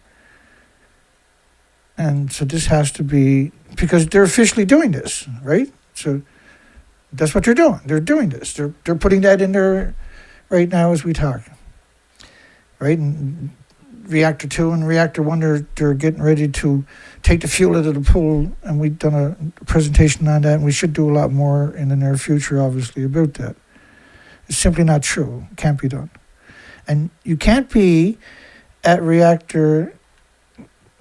And so this has to be, because they're officially doing this, right? So that's what they're doing. They're doing this. They're putting that in there right now as we talk, right? And reactor 2 and reactor 1, they're getting ready to take the fuel out of the pool, and we've done a presentation on that, and we should do a lot more in the near future, obviously, about that. It's simply not true. It can't be done. And you can't be at reactor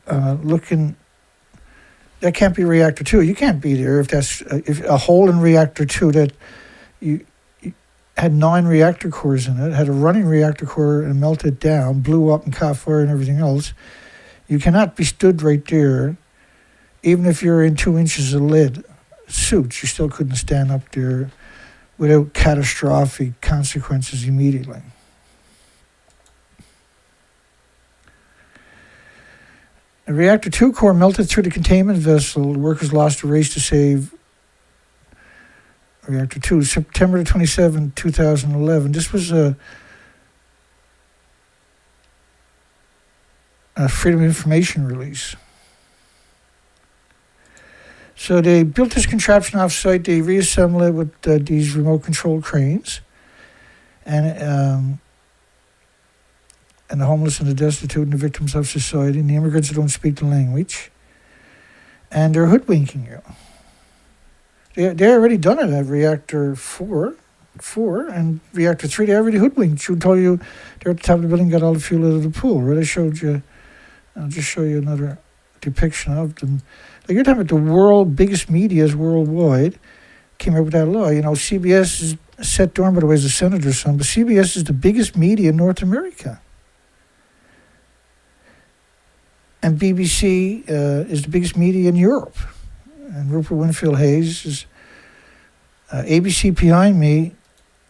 looking. That can't be reactor 2. You can't be there if a hole in reactor 2 that you had 9 reactor cores in it, had a running reactor core and melted down, blew up and caught fire and everything else. You cannot be stood right there, even if you're in 2 inches of lead suits. You still couldn't stand up there without catastrophic consequences immediately. The reactor 2 core melted through the containment vessel. The workers lost a race to save reactor 2. September 27, 2011. This was a Freedom of Information release. So they built this contraption off-site. They reassembled it with these remote control cranes. And the homeless and the destitute and the victims of society and the immigrants who don't speak the language. And they're hoodwinking you. They already done it at reactor 4 and reactor 3. They already hoodwinked you, told you they're at the top of the building, got all the fuel out of the pool. Right? I showed you, I'll just show you another depiction of them. Like you're talking about the biggest medias worldwide came up with that law. CBS is Seth Dorn, by the way, is the senator's son, but CBS is the biggest media in North America. And BBC is the biggest media in Europe. And Rupert Winfield Hayes is ABC behind me.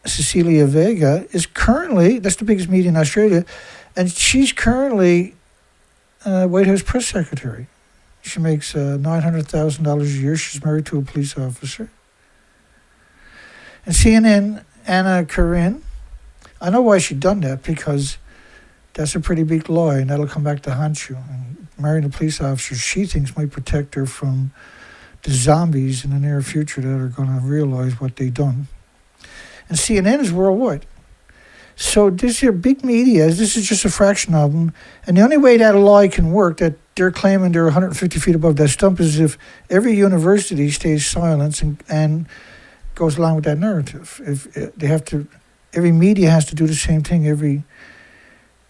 Cecilia Vega is currently, that's the biggest media in Australia, and she's currently White House press secretary. She makes $900,000 a year. She's married to a police officer. And CNN, Anna Karin, I know why she done that, because that's a pretty big lie, and that'll come back to haunt you. And marrying a police officer, she thinks might protect her from the zombies in the near future that are going to realize what they've done. And CNN is worldwide. So this here big media, this is just a fraction of them. And the only way that lie can work, that they're claiming they're 150 feet above that stump, is if every university stays silent and goes along with that narrative. If they have to, every media has to do the same thing.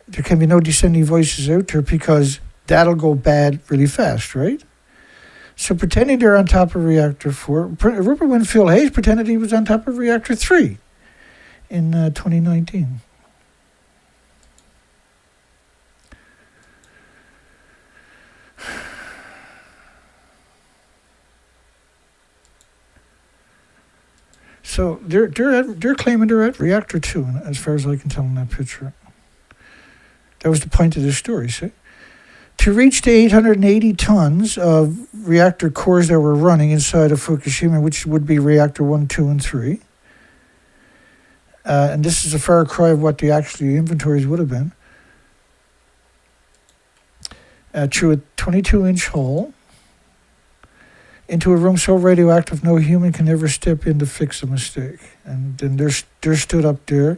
There can be no dissenting voices out there because that'll go bad really fast, right? So pretending they're on top of reactor 4, Rupert Winfield Hayes pretended he was on top of reactor 3 in 2019. So they're claiming they're at reactor 2, as far as I can tell in that picture. That was the point of this story, see? To reach the 880 tons of reactor cores that were running inside of Fukushima, which would be reactor 1, 2, and 3. And this is a far cry of what the actual inventories would have been. Through a 22-inch hole into a room so radioactive no human can ever step in to fix a mistake. And then they're stood up there.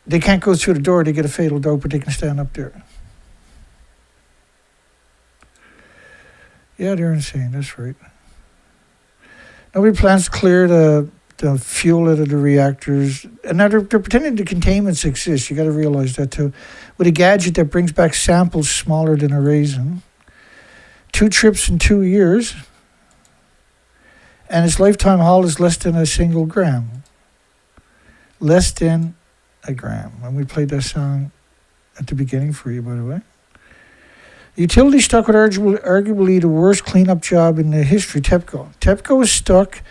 They can't go through the door to get a fatal dose, but they can stand up there. Yeah, they're insane, that's right. Nobody plans to clear the fuel out of the reactors. And now they're pretending the containments exist. You got to realize that too. With a gadget that brings back samples smaller than a raisin. 2 trips in 2 years. And its lifetime haul is less than a single gram. Less than a gram. And we played that song at the beginning for you, by the way. The utility stuck with arguably the worst cleanup job in the history, TEPCO. TEPCO is stuck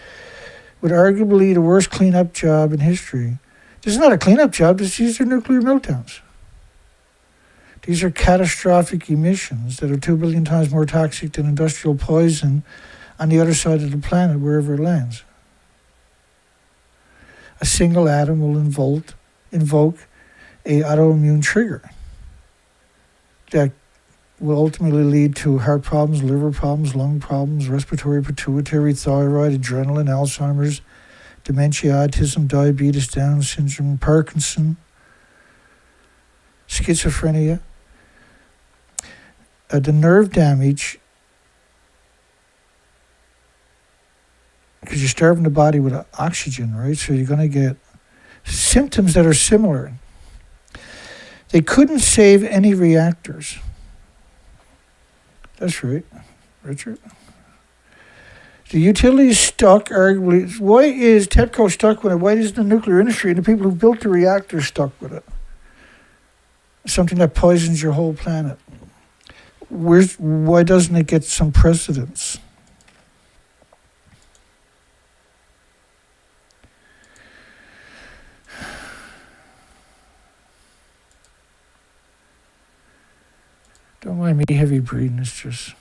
with arguably the worst cleanup job in history. This is not a cleanup job, these are nuclear meltdowns. These are catastrophic emissions that are 2 billion times more toxic than industrial poison on the other side of the planet, wherever it lands. A single atom will invoke an autoimmune trigger that will ultimately lead to heart problems, liver problems, lung problems, respiratory, pituitary, thyroid, adrenaline, Alzheimer's, dementia, autism, diabetes, Down syndrome, Parkinson, schizophrenia. The nerve damage, because you're starving the body with oxygen, right? So you're going to get symptoms that are similar. They couldn't save any reactors. That's right, Richard. The utility is stuck, arguably. Why is TEPCO stuck with it? Why is the nuclear industry and the people who built the reactor stuck with it? Something that poisons your whole planet. Why doesn't it get some precedence? Don't mind me heavy breathing, it's just,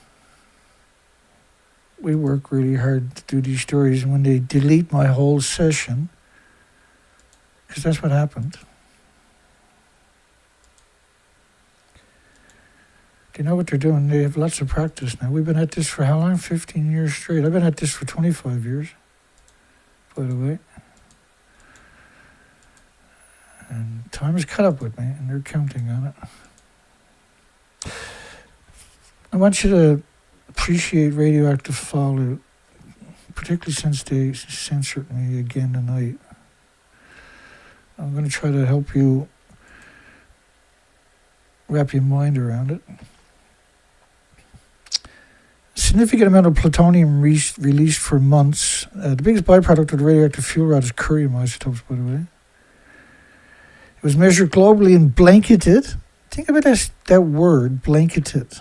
we work really hard to do these stories, and when they delete my whole session, because that's what happened. Do you know what they're doing? They have lots of practice now. We've been at this for how long? 15 years straight. I've been at this for 25 years, by the way. And time has caught up with me, and they're counting on it. I want you to appreciate radioactive fallout, particularly since they censored me again tonight. I'm going to try to help you wrap your mind around it. Significant amount of plutonium released for months. The biggest byproduct of the radioactive fuel rod is curium isotopes, by the way. It was measured globally and blanketed. Think about that word, blanketed.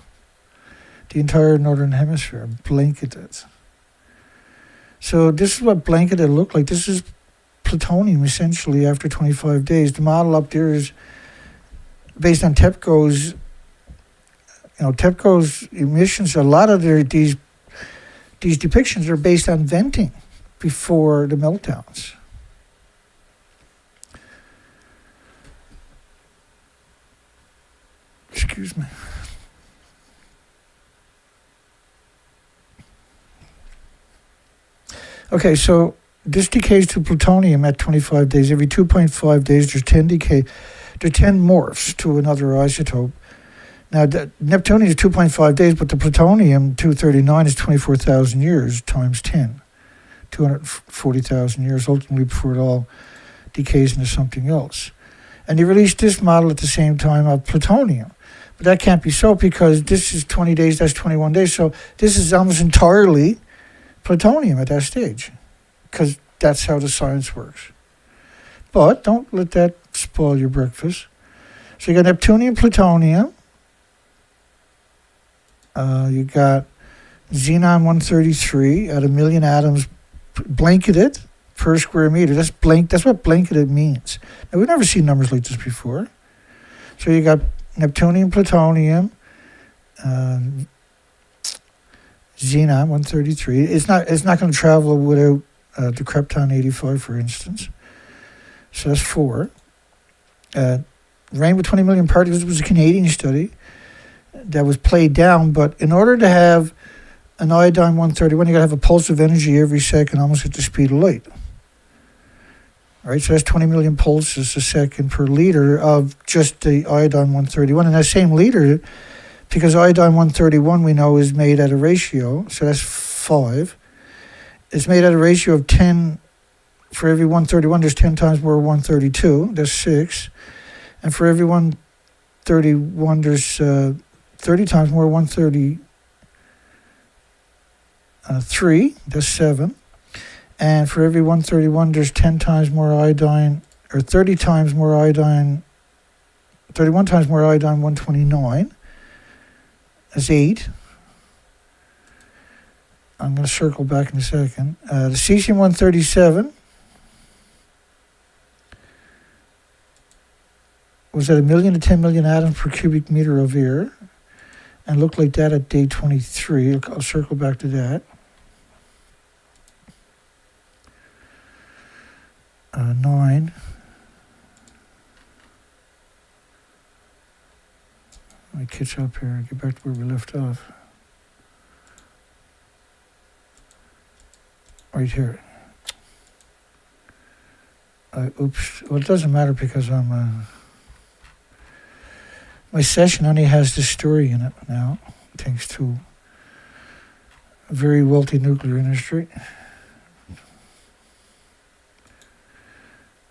The entire northern hemisphere, blanketed. So this is what blanketed looked like. This is plutonium, essentially, after 25 days. The model up there is based on TEPCO's, TEPCO's emissions. A lot of these depictions are based on venting before the meltdowns. Excuse me. Okay, so this decays to plutonium at 25 days. Every 2.5 days, there's 10 morphs to another isotope. Now, Neptunium is 2.5 days, but the plutonium-239 is 24,000 years times 10. 240,000 years, ultimately, before it all decays into something else. And they released this model at the same time of plutonium. But that can't be so, because this is 20 days, that's 21 days. So this is almost entirely plutonium at that stage, because that's how the science works. But don't let that spoil your breakfast. So you got Neptunium, plutonium. You got Xenon-133 at 1 million atoms blanketed per square meter. That's what blanketed means. Now, we've never seen numbers like this before. So you got Neptunium, plutonium, Xenon-133. It's not going to travel without the Krypton-85, for instance. So that's 4. Rain with 20 million particles was a Canadian study that was played down, but in order to have an iodine-131, you got to have a pulse of energy every second, almost at the speed of light. All right, so that's 20 million pulses a second per liter of just the iodine-131. And that same liter, because iodine-131 we know is made at a ratio, so that's 5. It's made at a ratio of 10. For every 131, there's 10 times more 132. That's 6. And for every 131, there's 30 times more 133. That's 7. And for every 131, there's 10 times more iodine, or 30 times more iodine, 31 times more iodine, 129. That's 8. I'm going to circle back in a second. The cesium-137 was at 1 million to 10 million atoms per cubic meter of air, and looked like that at day 23. I'll circle back to that. 9. Let me catch up here and get back to where we left off. Right here. Oops. Well, it doesn't matter, because I'm... my session only has this story in it now, thanks to a very wealthy nuclear industry.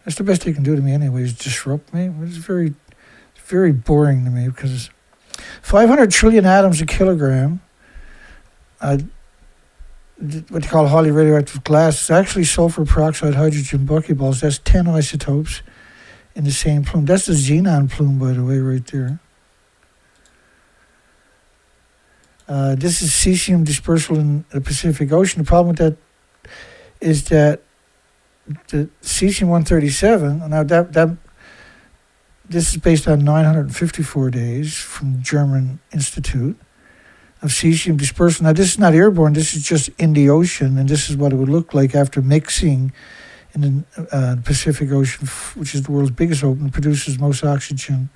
That's the best they can do to me anyway, is disrupt me. It's very boring to me, because 500 trillion atoms a kilogram, what they call highly radioactive glass, is actually sulfur peroxide hydrogen buckyballs. That's 10 isotopes in the same plume. That's the xenon plume, by the way, right there. This is cesium dispersal in the Pacific Ocean. The problem with that is that the cesium-137, now this is based on 954 days from German Institute of cesium dispersal. Now, this is not airborne, this is just in the ocean, and this is what it would look like after mixing in the Pacific Ocean, which is the world's biggest ocean, produces most oxygen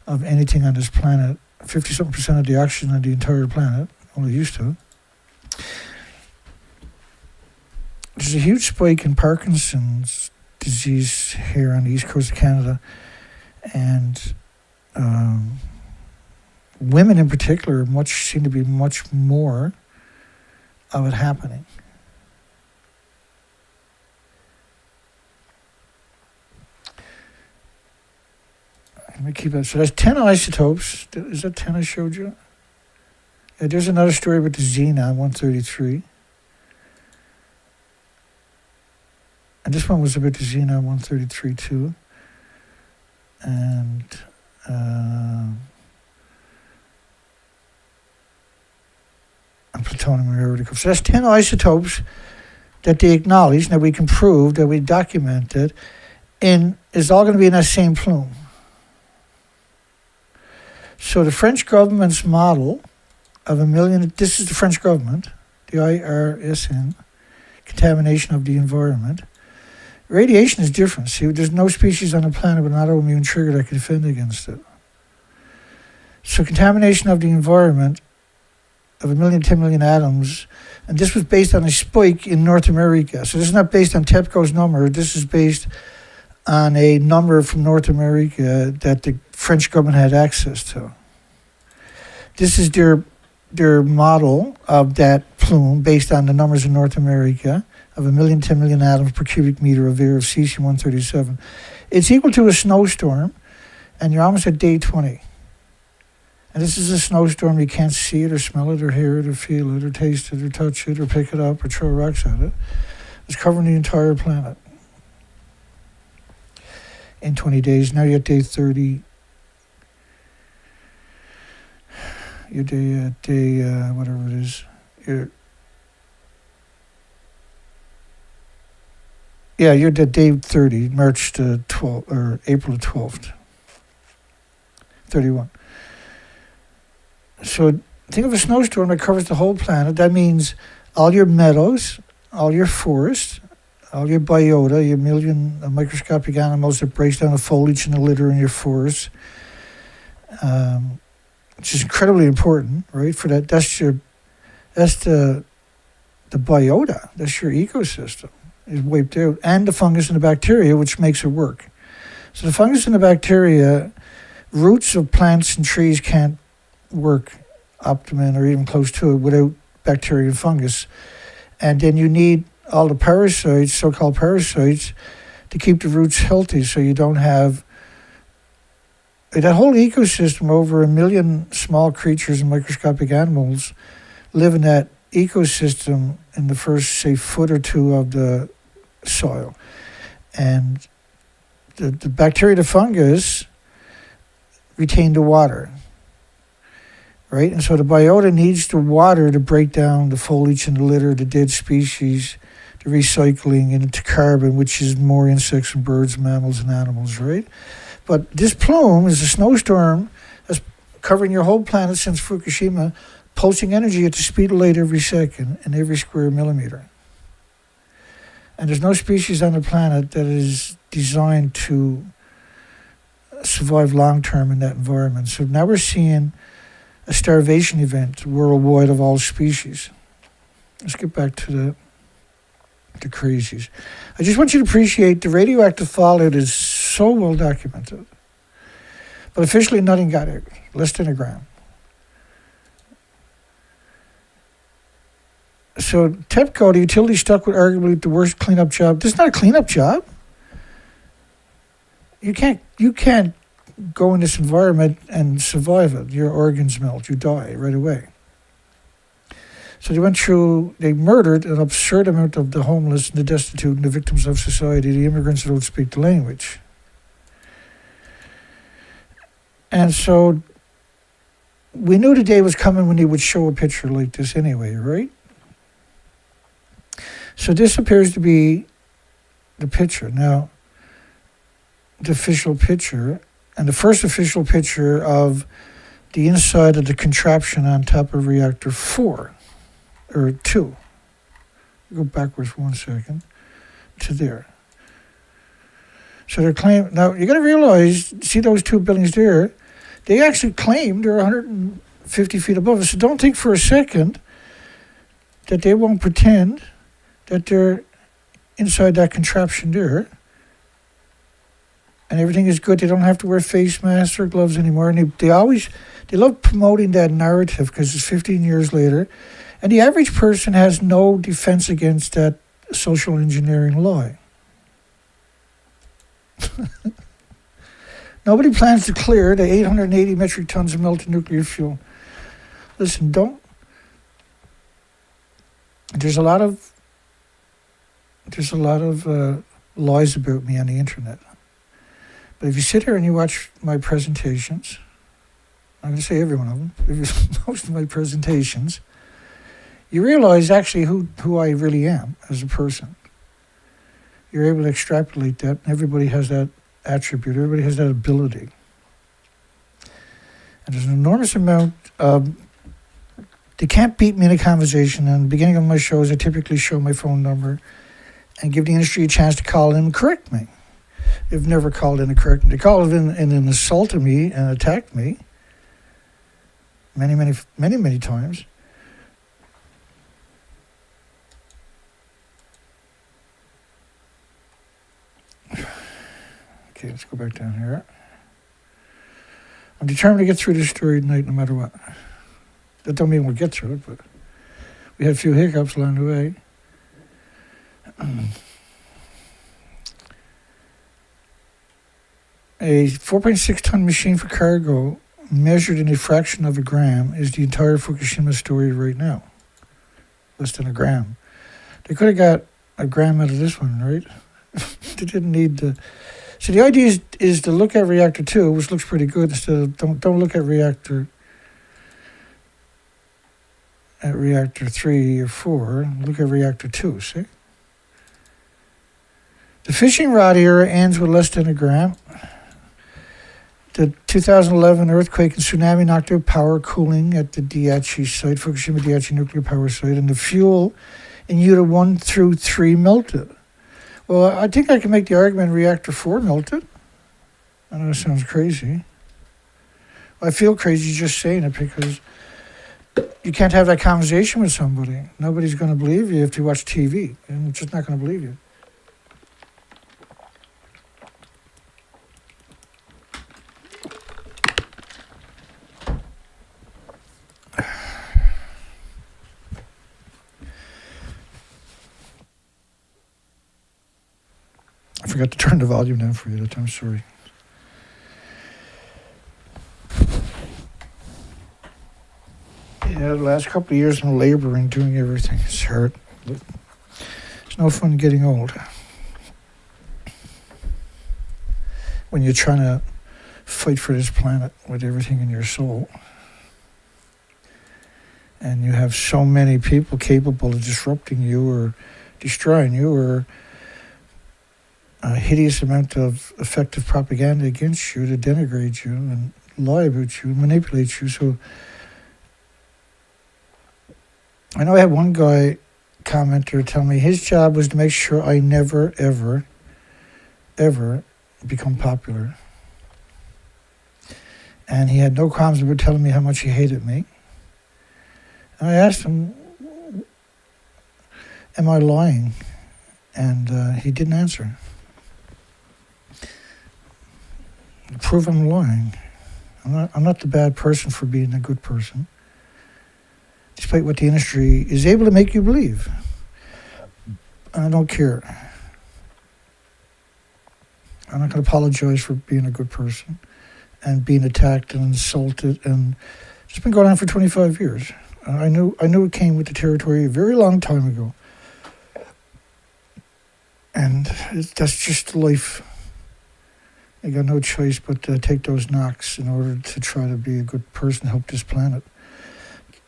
of anything on this planet. 50-something% of the oxygen on the entire planet, only used to. There's a huge spike in Parkinson's disease here on the east coast of Canada, and women in particular seem to be much more of it happening. Let me keep that. So that's 10 isotopes. Is that 10 I showed you? Yeah, there's another story about the Xenon-133. And this one was about the Xenon-133 too. And plutonium we already covered. So that's 10 isotopes that they acknowledge, that we can prove, that we documented, and it's all going to be in that same plume. So the French government's model of 1 million, this is the French government, the IRSN, contamination of the environment. Radiation is different. See, there's no species on the planet with an autoimmune trigger that can defend against it. So contamination of the environment of 10 million atoms, and this was based on a spike in North America. So this is not based on TEPCO's number. This is based on a number from North America that the French government had access to. This is their model of that plume based on the numbers in North America of 10 million atoms per cubic meter of air of cesium-137. It's equal to a snowstorm, and you're almost at day 20. And this is a snowstorm. You can't see it or smell it or hear it or feel it or taste it or touch it or pick it up or throw rocks at it. It's covering the entire planet in 20 days. Now you're at day 30. You're day whatever it is. You're at day 30, March the 12th, or April the 12th. 31. So think of a snowstorm that covers the whole planet. That means all your meadows, all your forests, all your biota, your million microscopic animals that breaks down the foliage and the litter in your forests, which is incredibly important, right? For that, that's the biota. That's your ecosystem is wiped out, and the fungus and the bacteria, which makes it work. So the fungus and the bacteria, roots of plants and trees can't work optimum or even close to it without bacteria and fungus. And then you need all the parasites, so-called parasites, to keep the roots healthy so you don't have that whole ecosystem. Over 1 million small creatures and microscopic animals live in that ecosystem in the first, say, foot or two of the soil. And the bacteria, the fungus, retain the water. Right? And so the biota needs the water to break down the foliage and the litter, the dead species, the recycling into carbon, which is more insects and birds, mammals and animals, right? But this plume is a snowstorm that's covering your whole planet since Fukushima, pulsing energy at the speed of light every second in every square millimeter. And there's no species on the planet that is designed to survive long-term in that environment. So now we're seeing a starvation event worldwide of all species. Let's get back to the crazies. I just want you to appreciate the radioactive fallout is so well documented. But officially nothing got out, less than a gram. So TEPCO, the utility, stuck with arguably the worst cleanup job. This is not a cleanup job. You can't go in this environment and survive it. Your organs melt, you die right away. So they murdered an absurd amount of the homeless and the destitute and the victims of society, the immigrants that don't speak the language. And so we knew the day was coming when they would show a picture like this anyway, right? So this appears to be the picture. Now, the official picture, and the first official picture of the inside of the contraption on top of reactor 4, or 2. Go backwards for 1 second, to there. So they're claiming, now you gotta realize, see those 2 buildings there, they actually claim they're 150 feet above us. So don't think for a second that they won't pretend that they're inside that contraption there. And everything is good. They don't have to wear face masks or gloves anymore. And they love promoting that narrative because it's 15 years later. And the average person has no defense against that social engineering lie. Nobody plans to clear the 880 metric tons of melted nuclear fuel. Listen, there's a lot of lies about me on the internet. But if you sit here and you watch my presentations, I'm going to say every one of them, most of my presentations, you realize actually who I really am as a person. You're able to extrapolate that. Everybody has that attribute. Everybody has that ability. And there's an enormous amount of... They can't beat me in a conversation. And at the beginning of my shows, I typically show my phone number and give the industry a chance to call in and correct me. They've never called in and corrected me. They called in and insulted me and attacked me many times. Okay, let's go back down here. I'm determined to get through this story tonight no matter what. That don't mean we'll get through it, but we had a few hiccups along the way. A 4.6 ton machine for cargo measured in a fraction of a gram is the entire Fukushima story right now. Less than a gram. They could have got a gram out of this one, right? They didn't need to. So the idea is to look at reactor 2, which looks pretty good, instead of don't look at reactor 3 or 4. Look at reactor 2, see? The fishing rod era ends with less than a gram. The 2011 earthquake and tsunami knocked out power cooling at the Daiichi site, Fukushima Daiichi nuclear power site, and the fuel in Unit 1 through 3 melted. Well, I think I can make the argument reactor 4 melted. I know it sounds crazy. I feel crazy just saying it because you can't have that conversation with somebody. Nobody's going to believe you if you watch TV. And it's just not going to believe you. I forgot to turn the volume down for you that time, sorry. Yeah, the last couple of years I'm laboring, doing everything. It's hard. It's no fun getting old. When you're trying to fight for this planet with everything in your soul. And you have so many people capable of disrupting you or destroying you or a hideous amount of effective propaganda against you to denigrate you and lie about you and manipulate you. So I know I had one guy commenter tell me his job was to make sure I never, ever, ever become popular. And he had no qualms about telling me how much he hated me. And I asked him, am I lying? And he didn't answer. Prove I'm lying. I'm not the bad person for being a good person, despite what the industry is able to make you believe. I don't care. I'm not going to apologize for being a good person and being attacked and insulted, and it's been going on for 25 years. I knew it came with the territory a very long time ago, and that's just life. I got no choice but to take those knocks in order to try to be a good person, help this planet.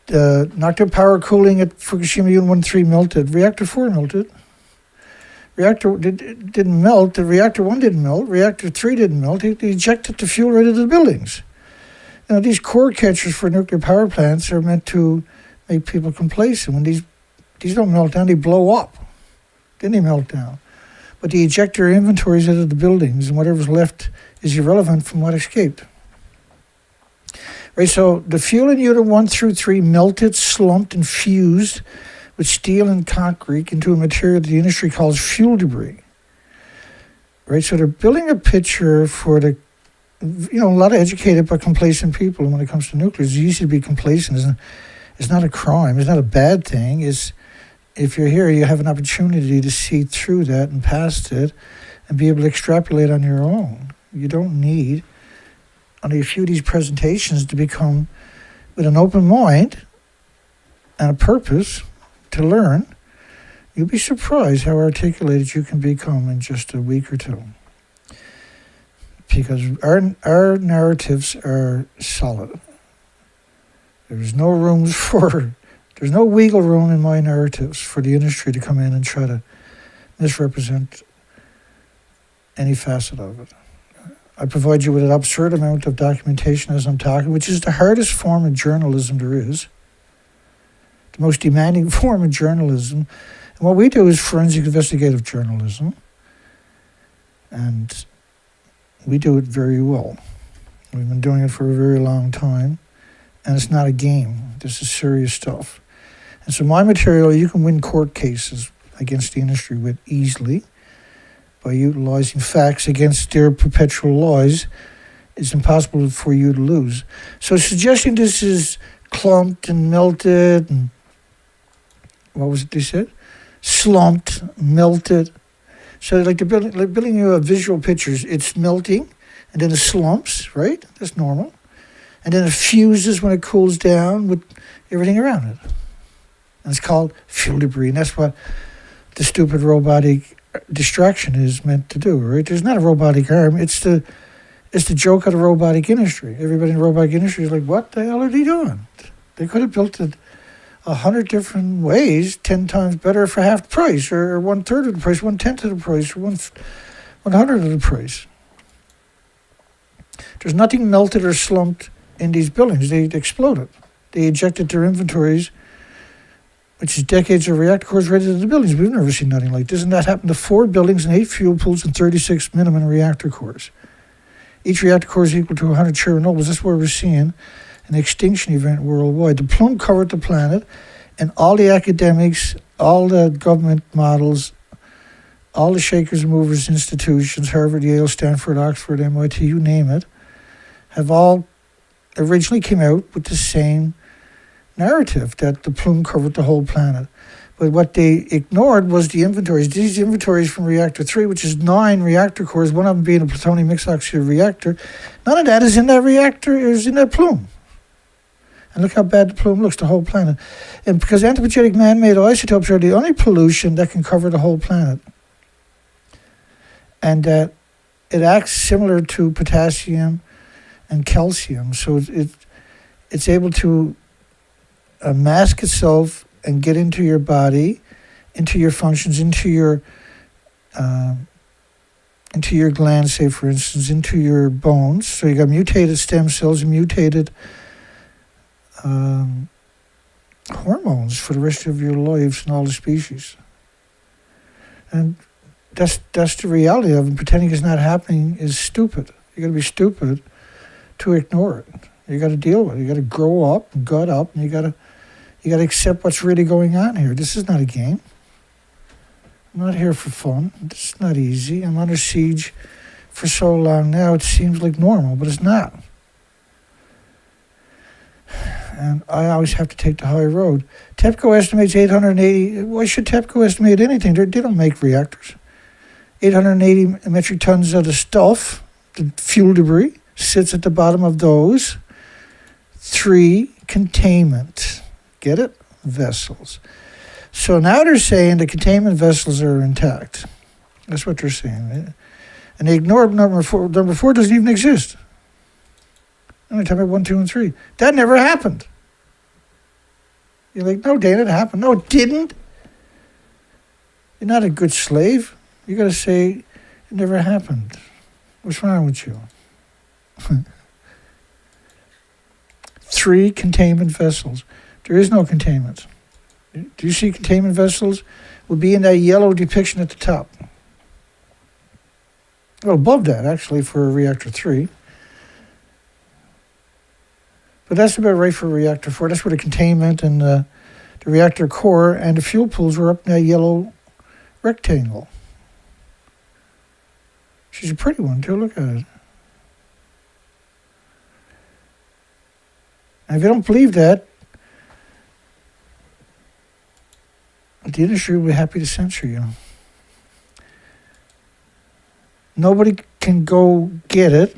Knocked out power cooling at Fukushima Unit 1-3 melted. Reactor 4 melted. Reactor didn't melt. The reactor 1 didn't melt. Reactor 3 didn't melt. They ejected the fuel right into the buildings. You know, these core catchers for nuclear power plants are meant to make people complacent. When these don't melt down, they blow up. Then they melt down. But they eject their inventories out of the buildings, and whatever's left is irrelevant from what escaped. Right, so the fuel in Unit 1 through 3 melted, slumped, and fused with steel and concrete into a material that the industry calls fuel debris. Right, so they're building a picture for a lot of educated but complacent people. And when it comes to nuclear, it's easy to be complacent. It's not a crime. It's not a bad thing. If you're here, you have an opportunity to see through that and past it and be able to extrapolate on your own. You don't need only a few of these presentations to become, with an open mind and a purpose to learn. You'll be surprised how articulated you can become in just a week or two. Because our narratives are solid. There's no wiggle room in my narratives for the industry to come in and try to misrepresent any facet of it. I provide you with an absurd amount of documentation as I'm talking, which is the hardest form of journalism there is, the most demanding form of journalism. And what we do is forensic investigative journalism, and we do it very well. We've been doing it for a very long time, and it's not a game. This is serious stuff. And so my material, you can win court cases against the industry with easily. by utilizing facts against their perpetual lies, it's impossible for you to lose. So suggesting this is clumped and melted and what was it they said? Slumped, melted. So like building you a visual pictures, it's melting and then it slumps, right? That's normal. And then it fuses when it cools down with everything around it. And it's called fuel debris. And that's what the stupid robotic distraction is meant to do, right? There's not a robotic arm. It's the joke of the robotic industry. Everybody in the robotic industry is like, what the hell are they doing? They could have built it 100 different ways, 10 times better for half the price, or 1/3 of the price, 1/10 of the price, or 100 of the price. There's nothing melted or slumped in these buildings. They exploded. They ejected their inventories, which is decades of reactor cores right into the buildings. We've never seen nothing like this. And that happened to 4 buildings and 8 fuel pools and 36 minimum reactor cores. Each reactor core is equal to 100 Chernobyls. That's where we're seeing an extinction event worldwide. The plume covered the planet, and all the academics, all the government models, all the shakers and movers institutions, Harvard, Yale, Stanford, Oxford, MIT, you name it, have all originally came out with the same narrative that the plume covered the whole planet. But what they ignored was the inventories. These inventories from reactor 3, which is 9 reactor cores, one of them being a plutonium mixed oxide reactor, none of that is in that reactor, is in that plume. And look how bad the plume looks, the whole planet. And because anthropogenic man-made isotopes are the only pollution that can cover the whole planet. And that it acts similar to potassium and calcium. So it's able to mask itself and get into your body, into your functions, into your glands, say for instance, into your bones. So you got mutated stem cells and mutated hormones for the rest of your lives in all the species. And that's the reality of it. Pretending it's not happening is stupid. You got to be stupid to ignore it. You got to deal with it. You got to grow up, gut up, and you got to accept what's really going on here. This is not a game. I'm not here for fun. This is not easy. I'm under siege for so long now. It seems like normal, but it's not. And I always have to take the high road. TEPCO estimates 880. Why should TEPCO estimate anything? They don't make reactors. 880 metric tons of the stuff, the fuel debris, sits at the bottom of those 3 containment. Get it? Vessels. So now they're saying the containment vessels are intact. That's what they're saying. And they ignore number 4. Number 4 doesn't even exist. Only talking about 1, 2, and 3. That never happened. You're like, no, Dana, it happened. No, it didn't. You're not a good slave. You got to say, it never happened. What's wrong with you? 3 containment vessels. There is no containment. Do you see containment vessels? Would be in that yellow depiction at the top. Well, above that, actually, for reactor 3. But that's about right for reactor 4. That's where the containment and the reactor core and the fuel pools were up in that yellow rectangle. She's a pretty one, too. Look at it. And if you don't believe that, the industry will be happy to censor you. Nobody can go get it.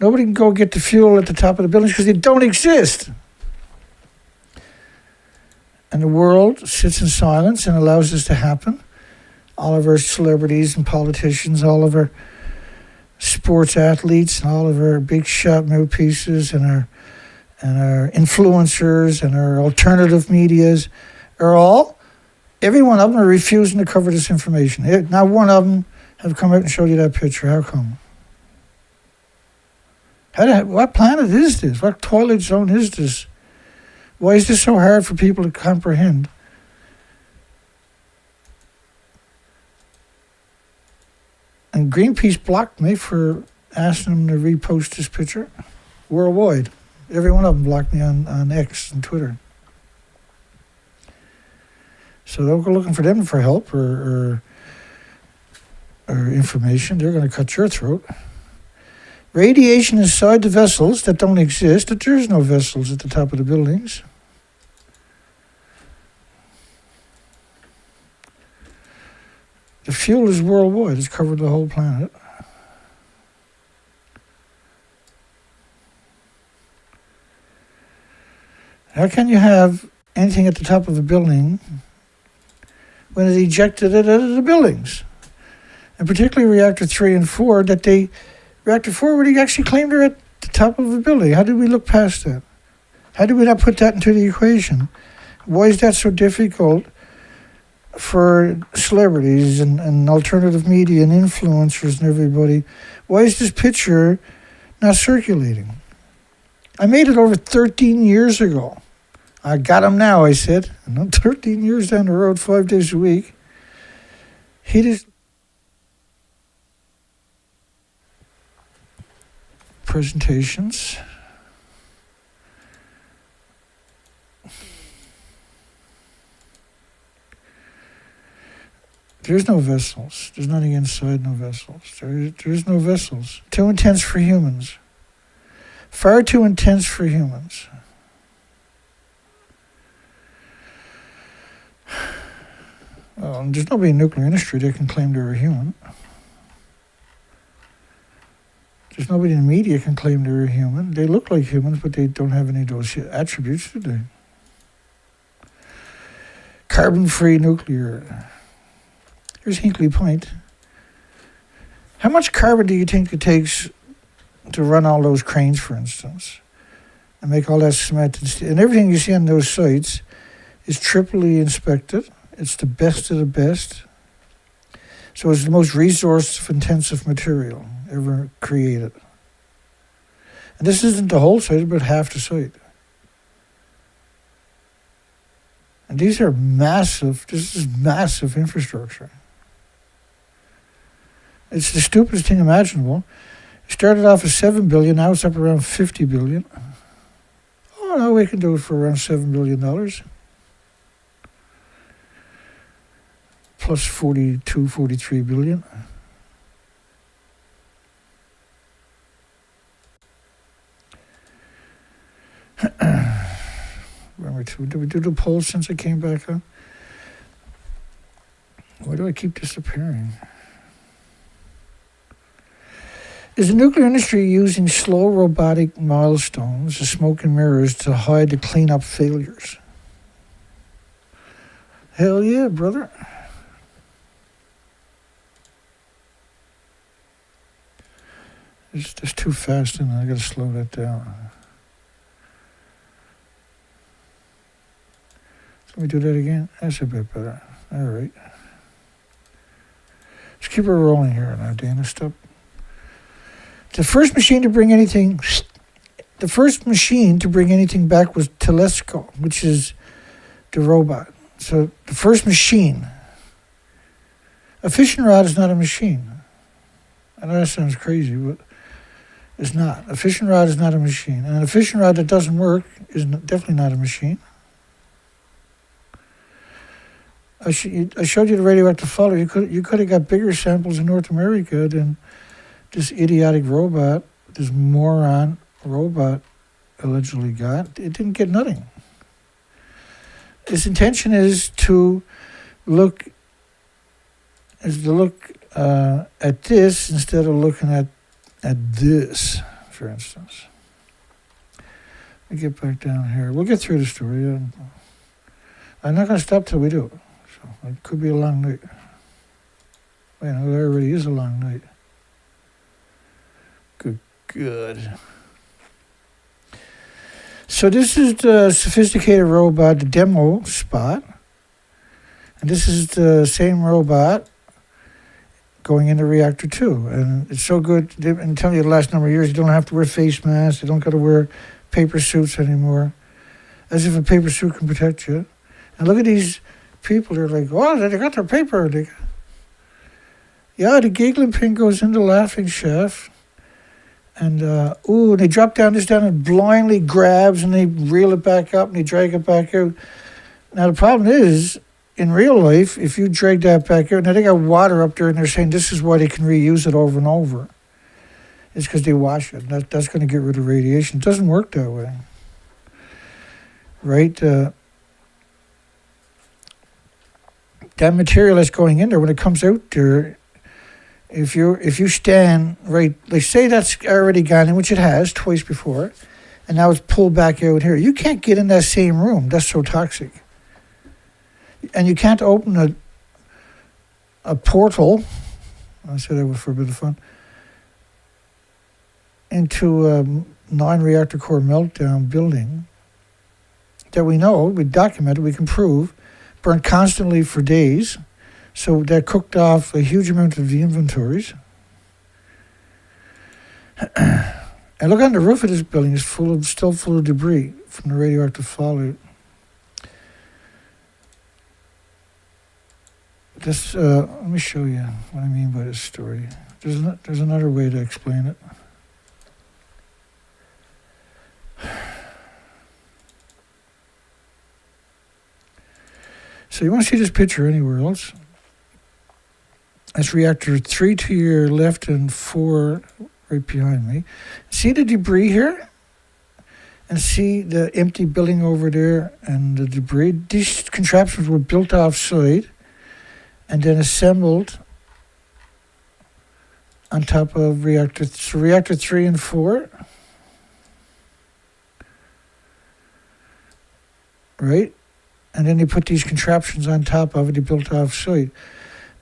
Nobody can go get the fuel at the top of the buildings because they don't exist. And the world sits in silence and allows this to happen. All of our celebrities and politicians, all of our sports athletes, and all of our big shot mouthpieces, and our influencers and our alternative medias every one of them are refusing to cover this information. Not one of them have come out and showed you that picture. How come? What planet is this? What toilet zone is this? Why is this so hard for people to comprehend? And Greenpeace blocked me for asking them to repost this picture worldwide. Every one of them blocked me on X and Twitter. So don't go looking for them for help or or information, they're going to cut your throat. Radiation inside the vessels that don't exist, that there's no vessels at the top of the buildings. The fuel is worldwide, it's covered the whole planet. How can you have anything at the top of a building when it ejected it out of the buildings? And particularly reactor 3 and 4, reactor 4 where they actually claimed they're at the top of a building. How did we look past that? How did we not put that into the equation? Why is that so difficult for celebrities and alternative media and influencers and everybody? Why is this picture not circulating? I made it over 13 years ago. I got him now, I said. And I'm 13 years down the road, 5 days a week. He just... Presentations. There's no vessels. There's nothing inside, no vessels. There's no vessels. Too intense for humans. Far too intense for humans. Well, there's nobody in the nuclear industry that can claim they're a human. There's nobody in the media can claim they're a human. They look like humans, but they don't have any of those attributes, do they? Carbon-free nuclear. Here's Hinkley Point. How much carbon do you think it takes to run all those cranes, for instance, and make all that cement and steel? And everything you see on those sites is triply inspected. It's the best of the best. So it's the most resource-intensive material ever created. And this isn't the whole site, but half the site. And these are massive, this is massive infrastructure. It's the stupidest thing imaginable. It started off at $7 billion, now it's up around $50 billion. Oh no, we can do it for around $7 billion. Plus 42, 43 billion. Did we do the poll since I came back on? Why do I keep disappearing? Is the nuclear industry using slow robotic milestones, the smoke and mirrors, to hide the cleanup failures? Hell yeah, brother. It's just too fast, and I gotta slow that down. Let me do that again. That's a bit better. All right. Let's keep it rolling here now, Dana. Stop. The first machine to bring anything back was Telesco, which is the robot. So the first machine. A fishing rod is not a machine. I know that sounds crazy, but it's not. A fishing rod is not a machine. And a fishing rod that doesn't work is definitely not a machine. I showed you the radioactive follower. You could have got bigger samples in North America than this idiotic robot, this moron robot allegedly got. It didn't get nothing. Its intention is to look at this instead of looking at this, for instance. Let me get back down here. We'll get through the story. I'm not going to stop till we do it. So it could be a long night. Well, you know, there already is a long night. Good. So this is the sophisticated robot, the demo spot. And this is the same robot going into reactor 2. And it's so good. I'm telling you, the last number of years, you don't have to wear face masks. You don't got to wear paper suits anymore. As if a paper suit can protect you. And look at these people. They're like, oh, they got their paper. Yeah, the giggling pin goes into the laughing shaft. And, they drop down and blindly grabs and they reel it back up and they drag it back out. Now, the problem is, in real life, if you drag that back out, now they got water up there and they're saying this is why they can reuse it over and over. It's because they wash it. That's going to get rid of radiation. It doesn't work that way. Right? That material that's going in there, when it comes out there, if you stand right, like say that's already gone in, which it has twice before, and now it's pulled back out here, you can't get in that same room. That's so toxic. And you can't open a portal, I said that was for a bit of fun, into a non-reactor core meltdown building that we know, we documented, we can prove, burned constantly for days. So that cooked off a huge amount of the inventories. And look on the roof of this building, it's still full of debris from the radioactive fallout. This, let me show you what I mean by this story. There's another way to explain it. So you want to see this picture anywhere else? That's reactor 3 to your left and 4 right behind me. See the debris here? And see the empty building over there and the debris? These contraptions were built off-site and then assembled on top of reactor 3 and 4. Right? And then they put these contraptions on top of it, they built off-site.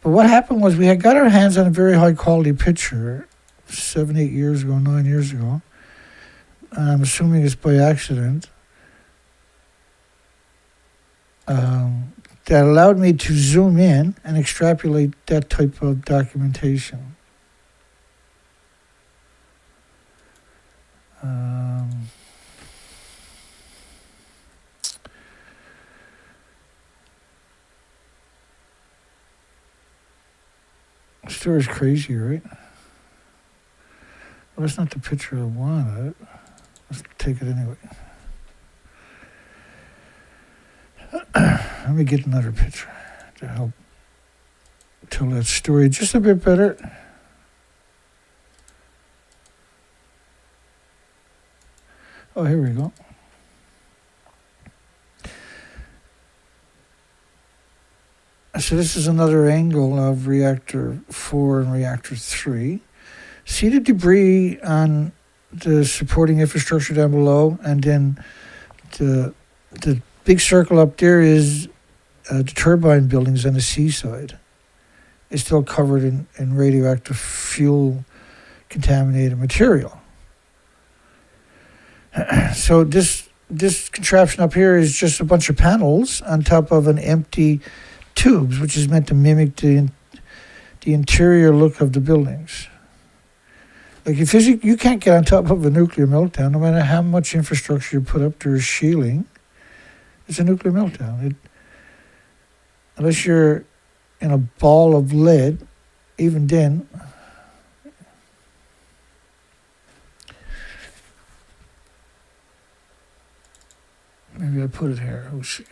But what happened was we had got our hands on a very high-quality picture 7, 8 years ago, 9 years ago. And I'm assuming it's by accident. That allowed me to zoom in and extrapolate that type of documentation. The story's crazy, right? Well, that's not the picture I wanted. Let's take it anyway. Let me get another picture to help tell that story just a bit better. Oh, here we go. So this is another angle of reactor 4 and reactor 3. See the debris on the supporting infrastructure down below, and then the big circle up there is the turbine buildings on the seaside. It's still covered in radioactive fuel contaminated material. So this contraption up here is just a bunch of panels on top of an empty tubes, which is meant to mimic the interior look of the buildings. Like you can't get on top of a nuclear meltdown, no matter how much infrastructure you put up there is shielding. It's a nuclear meltdown. Unless you're in a ball of lead, even then. Maybe I put it here. We'll see.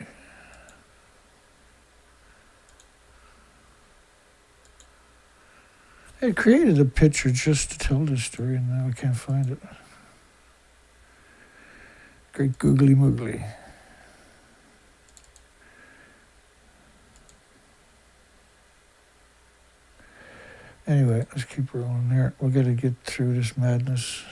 I created a picture just to tell this story, and now I can't find it. Great googly moogly. Anyway, let's keep rolling there. We're going to get through this madness.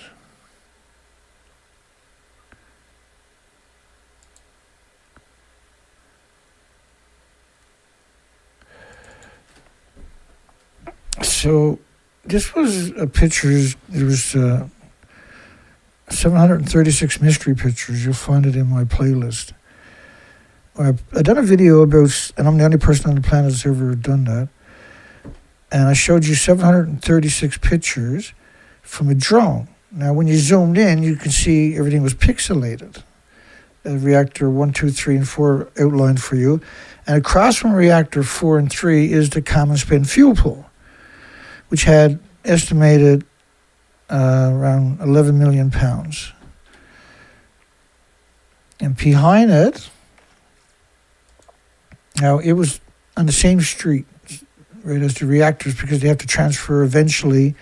So this was a pictures. There was 736 mystery pictures. You'll find it in my playlist. I've done a video about, and I'm the only person on the planet that's ever done that. And I showed you 736 pictures from a drone. Now, when you zoomed in, you can see everything was pixelated. Reactor 1, 2, 3, and 4 outlined for you. And across from reactor 4 and 3 is the common spin fuel pool, which had estimated around 11 million pounds. And behind it Now, it was on the same street, right, as the reactors, because they have to transfer eventually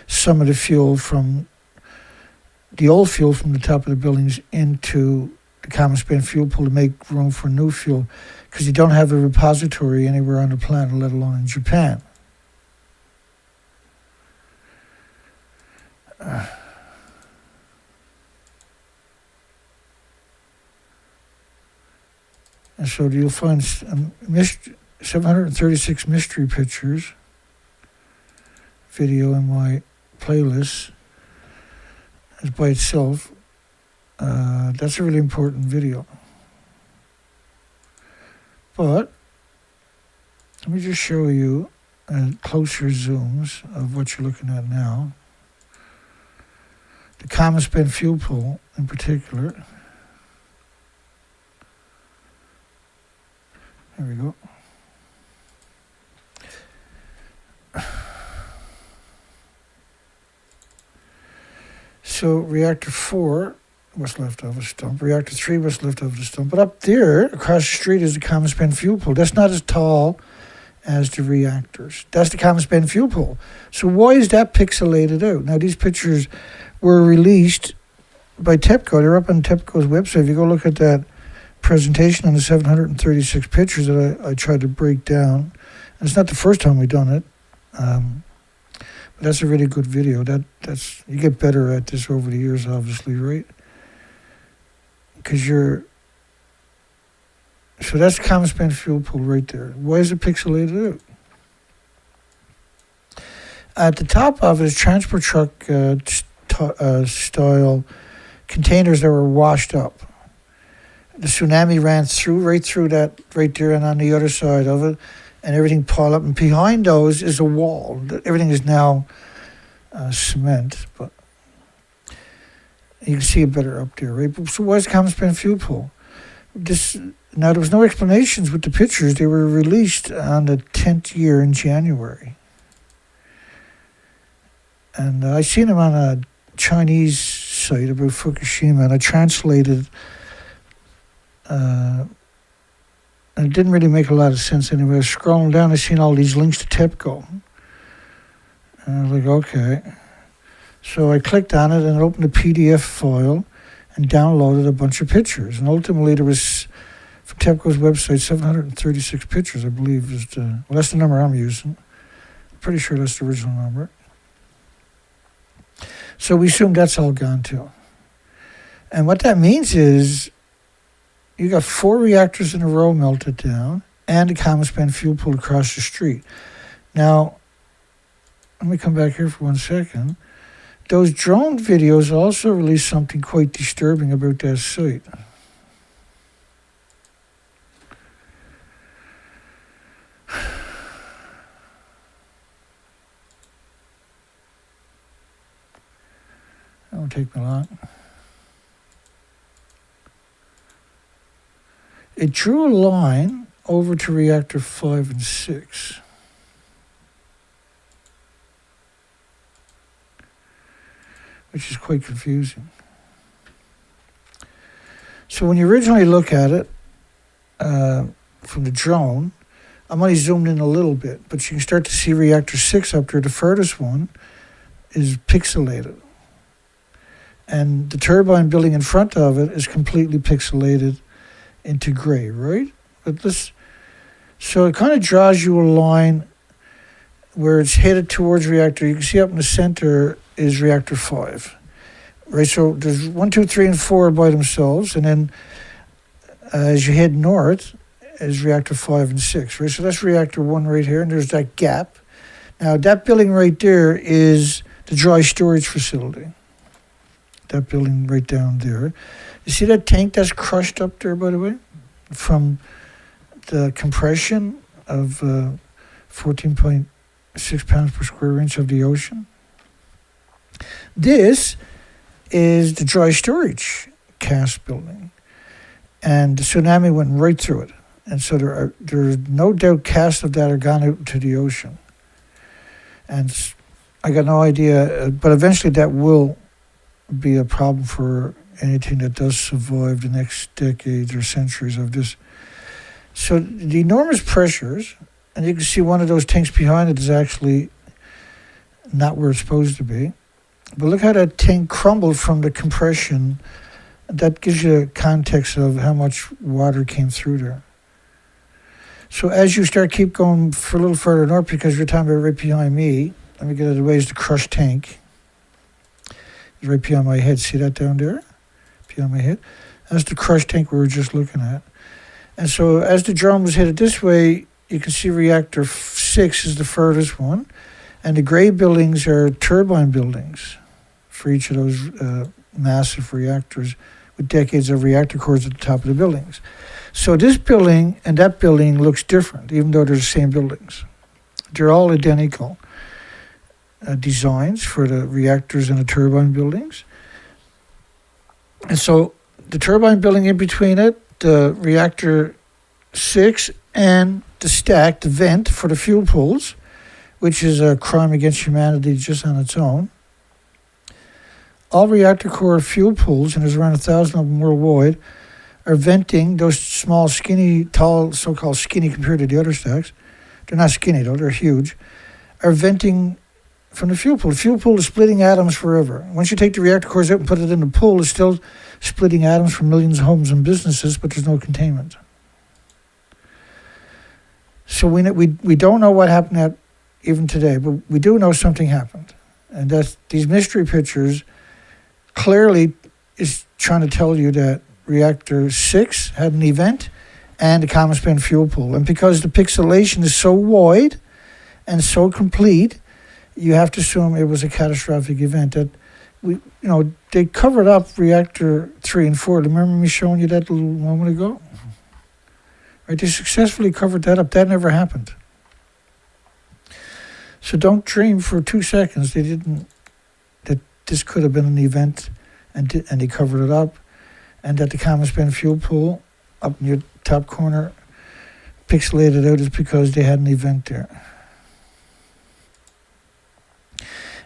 some of the fuel from the old fuel from the top of the buildings into the common spent fuel pool to make room for new fuel, because you don't have a repository anywhere on the planet, let alone in Japan. And so you'll find 736 mystery pictures video in my playlist as by itself. That's a really important video. But let me just show you closer zooms of what you're looking at now. The common spent fuel pool in particular. There we go. So reactor 4 was left off a stump. Reactor 3 was left off the stump. But up there, across the street, is the common spent fuel pool. That's not as tall as the reactors. That's the common spent fuel pool. So why is that pixelated out? Now, these pictures were released by TEPCO. They're up on TEPCO's website. If you go look at that presentation on the 736 pictures that I tried to break down, and it's not the first time we've done it, but that's a really good video. That's you get better at this over the years, obviously, right? Because so that's the common spent fuel pool right there. Why is it pixelated out? At the top of it is transport truck style containers that were washed up. The tsunami ran right through that right there, and on the other side of it, and everything piled up. And behind those is a wall. Everything is now cement, but you can see it better up there, right? So why is common spent fuel pool? Now, there was no explanations with the pictures. They were released on the 10th year in January. And I seen them on a Chinese site about Fukushima, and I translated, and it didn't really make a lot of sense anyway. I was scrolling down, I seen all these links to TEPCO. And I was like, okay. So I clicked on it and it opened a PDF file and downloaded a bunch of pictures. And ultimately there was, from TEPCO's website, 736 pictures, I believe, is that's the number I'm using. I'm pretty sure that's the original number. So we assume that's all gone too. And what that means is you got 4 reactors in a row melted down and a common spent fuel pool across the street. Now, let me come back here for 1 second. Those drone videos also released something quite disturbing about that site. That won't take me long. It drew a line over to reactor 5 and 6. Which is quite confusing. So when you originally look at it from the drone, I'm only zoomed in a little bit, but you can start to see reactor 6 up there, the furthest one, is pixelated. And the turbine building in front of it is completely pixelated into gray, right? So it kind of draws you a line where it's headed towards reactor. You can see up in the center is reactor 5, right? So there's 1, 2, 3, and 4 by themselves, and then as you head north is reactor 5 and 6, right? So that's reactor 1 right here, and there's that gap. Now that building right there is the dry storage facility. That building right down there. You see that tank that's crushed up there, by the way, from the compression of 14.6 pounds per square inch of the ocean? This is the dry storage cast building, and the tsunami went right through it. And so there's no doubt casts of that are gone out to the ocean. And I got no idea, but eventually that will be a problem for anything that does survive the next decades or centuries of this. So the enormous pressures, and you can see one of those tanks behind it is actually not where it's supposed to be. But look how that tank crumbled from the compression. That gives you a context of how much water came through there. So as you keep going for a little further north, because you're talking about right behind me, let me get out of the way, is the crushed tank. It's right behind my head. See that down there? Behind my head? That's the crushed tank we were just looking at. And so as the drum was headed this way, you can see reactor 6 is the furthest one. And the gray buildings are turbine buildings for each of those massive reactors with decades of reactor cores at the top of the buildings. So this building and that building looks different, even though they're the same buildings. They're all identical designs for the reactors and the turbine buildings. And so the turbine building in between it, the reactor 6, and the stack, the vent for the fuel pools, which is a crime against humanity just on its own. All reactor core fuel pools, and there's around 1,000 of them worldwide, are venting those small, skinny, tall, so-called skinny compared to the other stacks. They're not skinny though, they're huge. Are venting from the fuel pool. The fuel pool is splitting atoms forever. Once you take the reactor cores out and put it in the pool, it's still splitting atoms from millions of homes and businesses, but there's no containment. So we don't know what happened at even today, but we do know something happened. And that's these mystery pictures clearly is trying to tell you that reactor 6 had an event and a common spent fuel pool. And because the pixelation is so wide and so complete, you have to assume it was a catastrophic event. That they covered up reactor 3 and 4. Remember me showing you that a little moment ago? Right, they successfully covered that up. That never happened. So don't dream for 2 seconds that this could have been an event and they covered it up, and that the common spent fuel pool up in your top corner pixelated out is because they had an event there.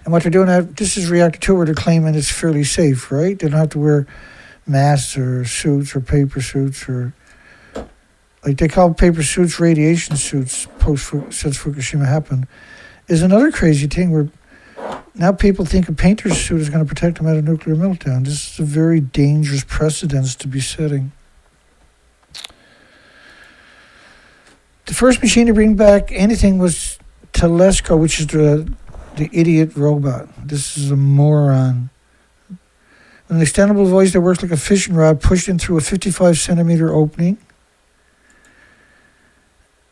And what they're doing now, this is reactor 2 where they're claiming it's fairly safe, right? They don't have to wear masks or suits or paper suits or, like they call paper suits radiation suits since Fukushima happened, is another crazy thing where now people think a painter's suit is going to protect them out of nuclear meltdown. This is a very dangerous precedence to be setting. The first machine to bring back anything was Telesco, which is the idiot robot. This is a moron. An extendable voice that works like a fishing rod pushed in through a 55-centimeter opening.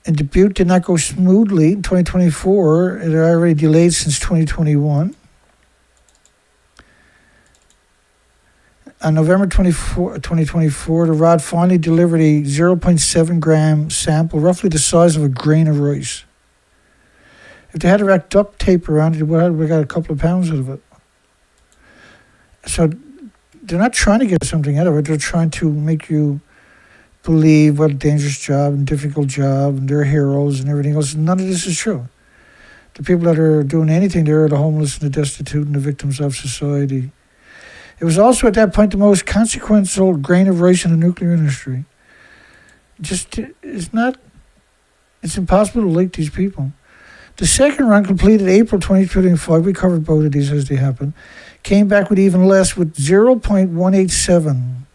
And debut did not go smoothly in 2024. It had already delayed since 2021. On November 24, 2024, the rod finally delivered a 0.7 gram sample, roughly the size of a grain of rice. If they had to wrap duct tape around it, we got a couple of pounds out of it. So they're not trying to get something out of it. They're trying to make you believe what a dangerous job and difficult job and they're heroes and everything else. None of this is true. The people that are doing anything there are the homeless and the destitute and the victims of society. It was also at that point the most consequential grain of rice in the nuclear industry. It's impossible to link these people. The second run, completed April 2025, we covered both of these as they happened, came back with even less, with 0.187.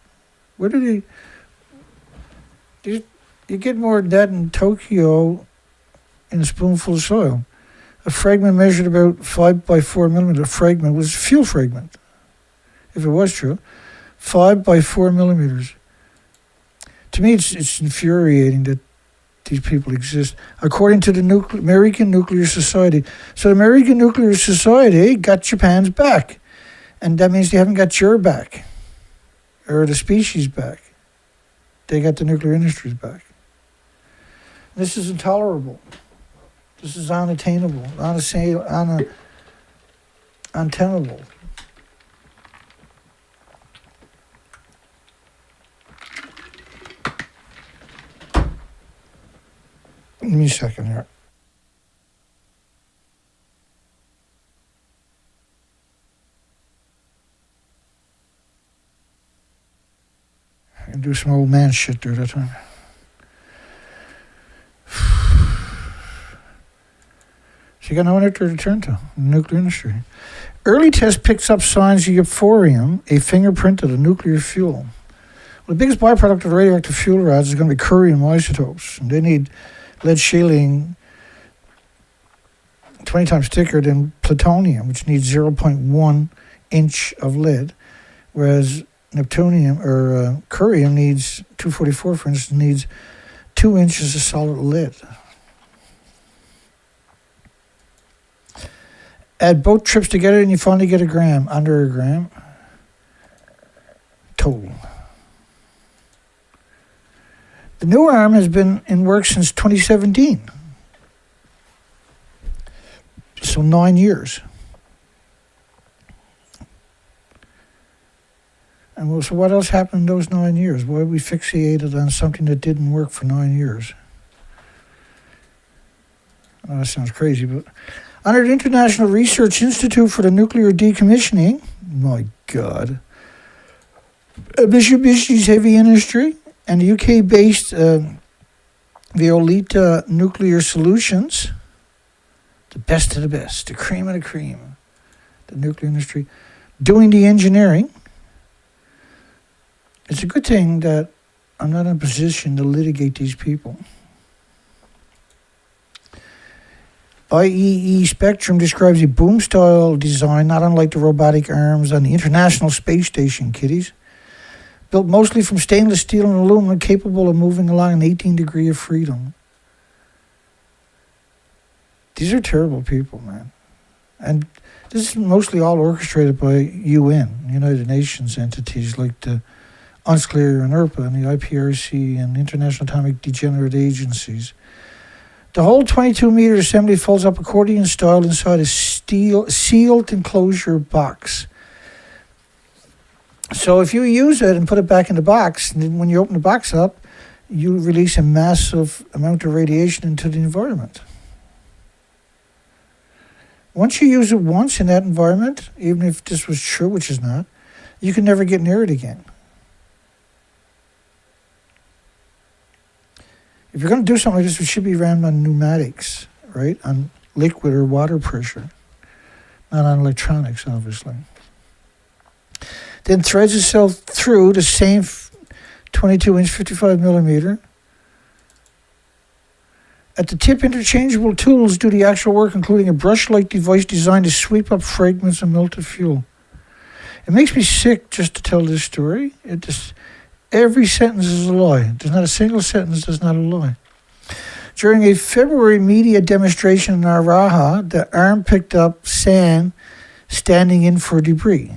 Where did he... You get more than that in Tokyo in a spoonful of soil. A fragment measured about 5 by 4 millimeter. A fragment was a fuel fragment, if it was true. 5 by 4 millimeters. To me, it's infuriating that these people exist, according to the American Nuclear Society. So the American Nuclear Society got Japan's back, and that means they haven't got your back, or the species back. They got the nuclear industries back. This is intolerable. This is unattainable, untenable. Give me a second here. And do some old man shit there that time. So you got no one out there to turn to in the nuclear industry. Early test picks up signs of euphorium, a fingerprint of the nuclear fuel. Well, the biggest byproduct of radioactive fuel rods is going to be curium isotopes. And they need lead shielding 20 times thicker than plutonium, which needs 0.1 inch of lead, whereas neptunium or curium needs 244, for instance, needs 2 inches of solid lead. Add both trips together and you finally get under a gram total. The new arm has been in work since 2017. So 9 years. And so what else happened in those 9 years? Why we fixated on something that didn't work for 9 years? I know that sounds crazy, but under the International Research Institute for the Nuclear Decommissioning, my God, Mitsubishi's heavy industry and the UK-based Violeta Nuclear Solutions, the best of the best, the cream of the cream, the nuclear industry, doing the engineering. It's a good thing that I'm not in a position to litigate these people. IEE Spectrum describes a boom-style design not unlike the robotic arms on the International Space Station, kiddies. Built mostly from stainless steel and aluminum, capable of moving along an 18 degree of freedom. These are terrible people, man. And this is mostly all orchestrated by UN, United Nations entities like the UNSCLEAR and IRPA and the IPRC and International Atomic Degenerate Agencies. The whole 22-meter assembly folds up accordion-style inside a sealed enclosure box. So if you use it and put it back in the box, and then when you open the box up, you release a massive amount of radiation into the environment. Once you use it once in that environment, even if this was true, which is not, you can never get near it again. If you're going to do something like this, it should be ran on pneumatics, right? On liquid or water pressure, not on electronics, obviously. Then threads itself through the same 22-inch, 55 millimeter. At the tip, interchangeable tools do the actual work, including a brush-like device designed to sweep up fragments of melted fuel. It makes me sick just to tell this story. Every sentence is a lie. There's not a single sentence that's not a lie. During a February media demonstration in Araha, the arm picked up sand standing in for debris.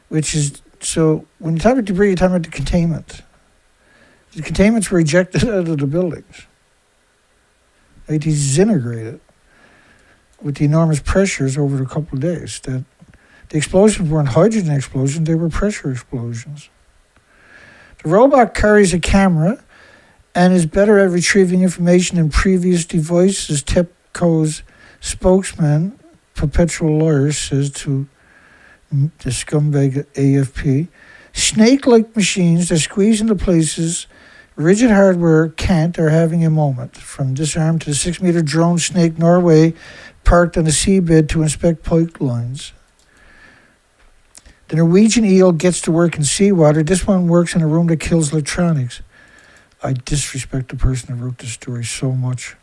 Which is, so when you talk about debris, you're talking about the containment. The containments were ejected out of the buildings. They disintegrated with the enormous pressures over a couple of days. That the explosions weren't hydrogen explosions, they were pressure explosions. The robot carries a camera and is better at retrieving information than previous devices, TEPCO's spokesman, Perpetual Lawyer, says to the scumbag AFP. Snake-like machines that squeeze into places rigid hardware can't are having a moment. From this arm to the 6-meter drone Snake Norway parked on the seabed to inspect pipelines. The Norwegian eel gets to work in seawater. This one works in a room that kills electronics. I disrespect the person who wrote this story so much.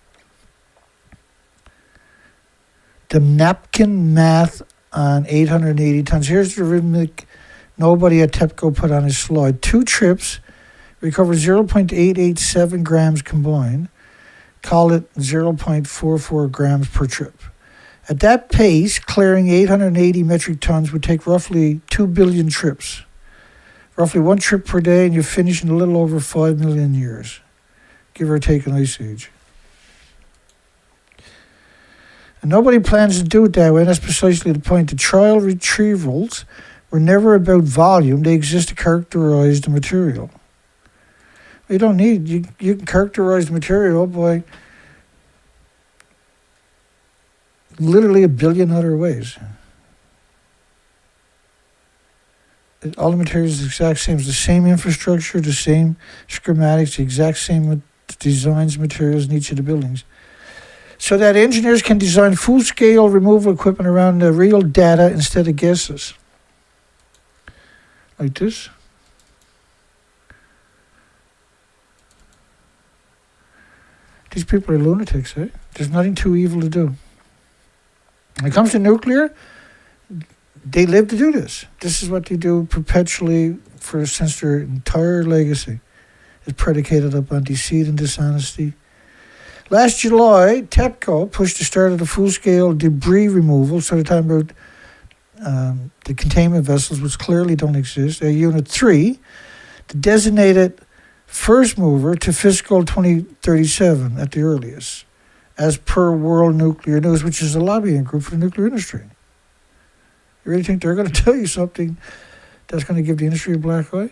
The napkin math on 880 tons. Here's the rhythmic nobody at TEPCO put on his slide. 2 trips recover 0.887 grams combined. Call it 0.44 grams per trip. At that pace, clearing 880 metric tons would take roughly 2 billion trips. Roughly 1 trip per day, and you finish in a little over 5 million years. Give or take an ice age. And nobody plans to do it that way, and that's precisely the point. The trial retrievals were never about volume. They exist to characterize the material. You don't need, you can characterize the material by literally a billion other ways. All the materials are the exact same. It's the same infrastructure, the same schematics, the exact same designs, materials in each of the buildings. so that engineers can design full-scale removal equipment around the real data instead of guesses. Like this. These people are lunatics, eh? There's nothing too evil to do. When it comes to nuclear, they live to do this. This is what they do perpetually since their entire legacy is predicated upon deceit and dishonesty. Last July, TEPCO pushed the start of the full-scale debris removal, so they're talking about the containment vessels, which clearly don't exist. Unit 3, the designated first mover to fiscal 2037 at the earliest, as per World Nuclear News, which is a lobbying group for the nuclear industry. You really think they're going to tell you something that's going to give the industry a black eye?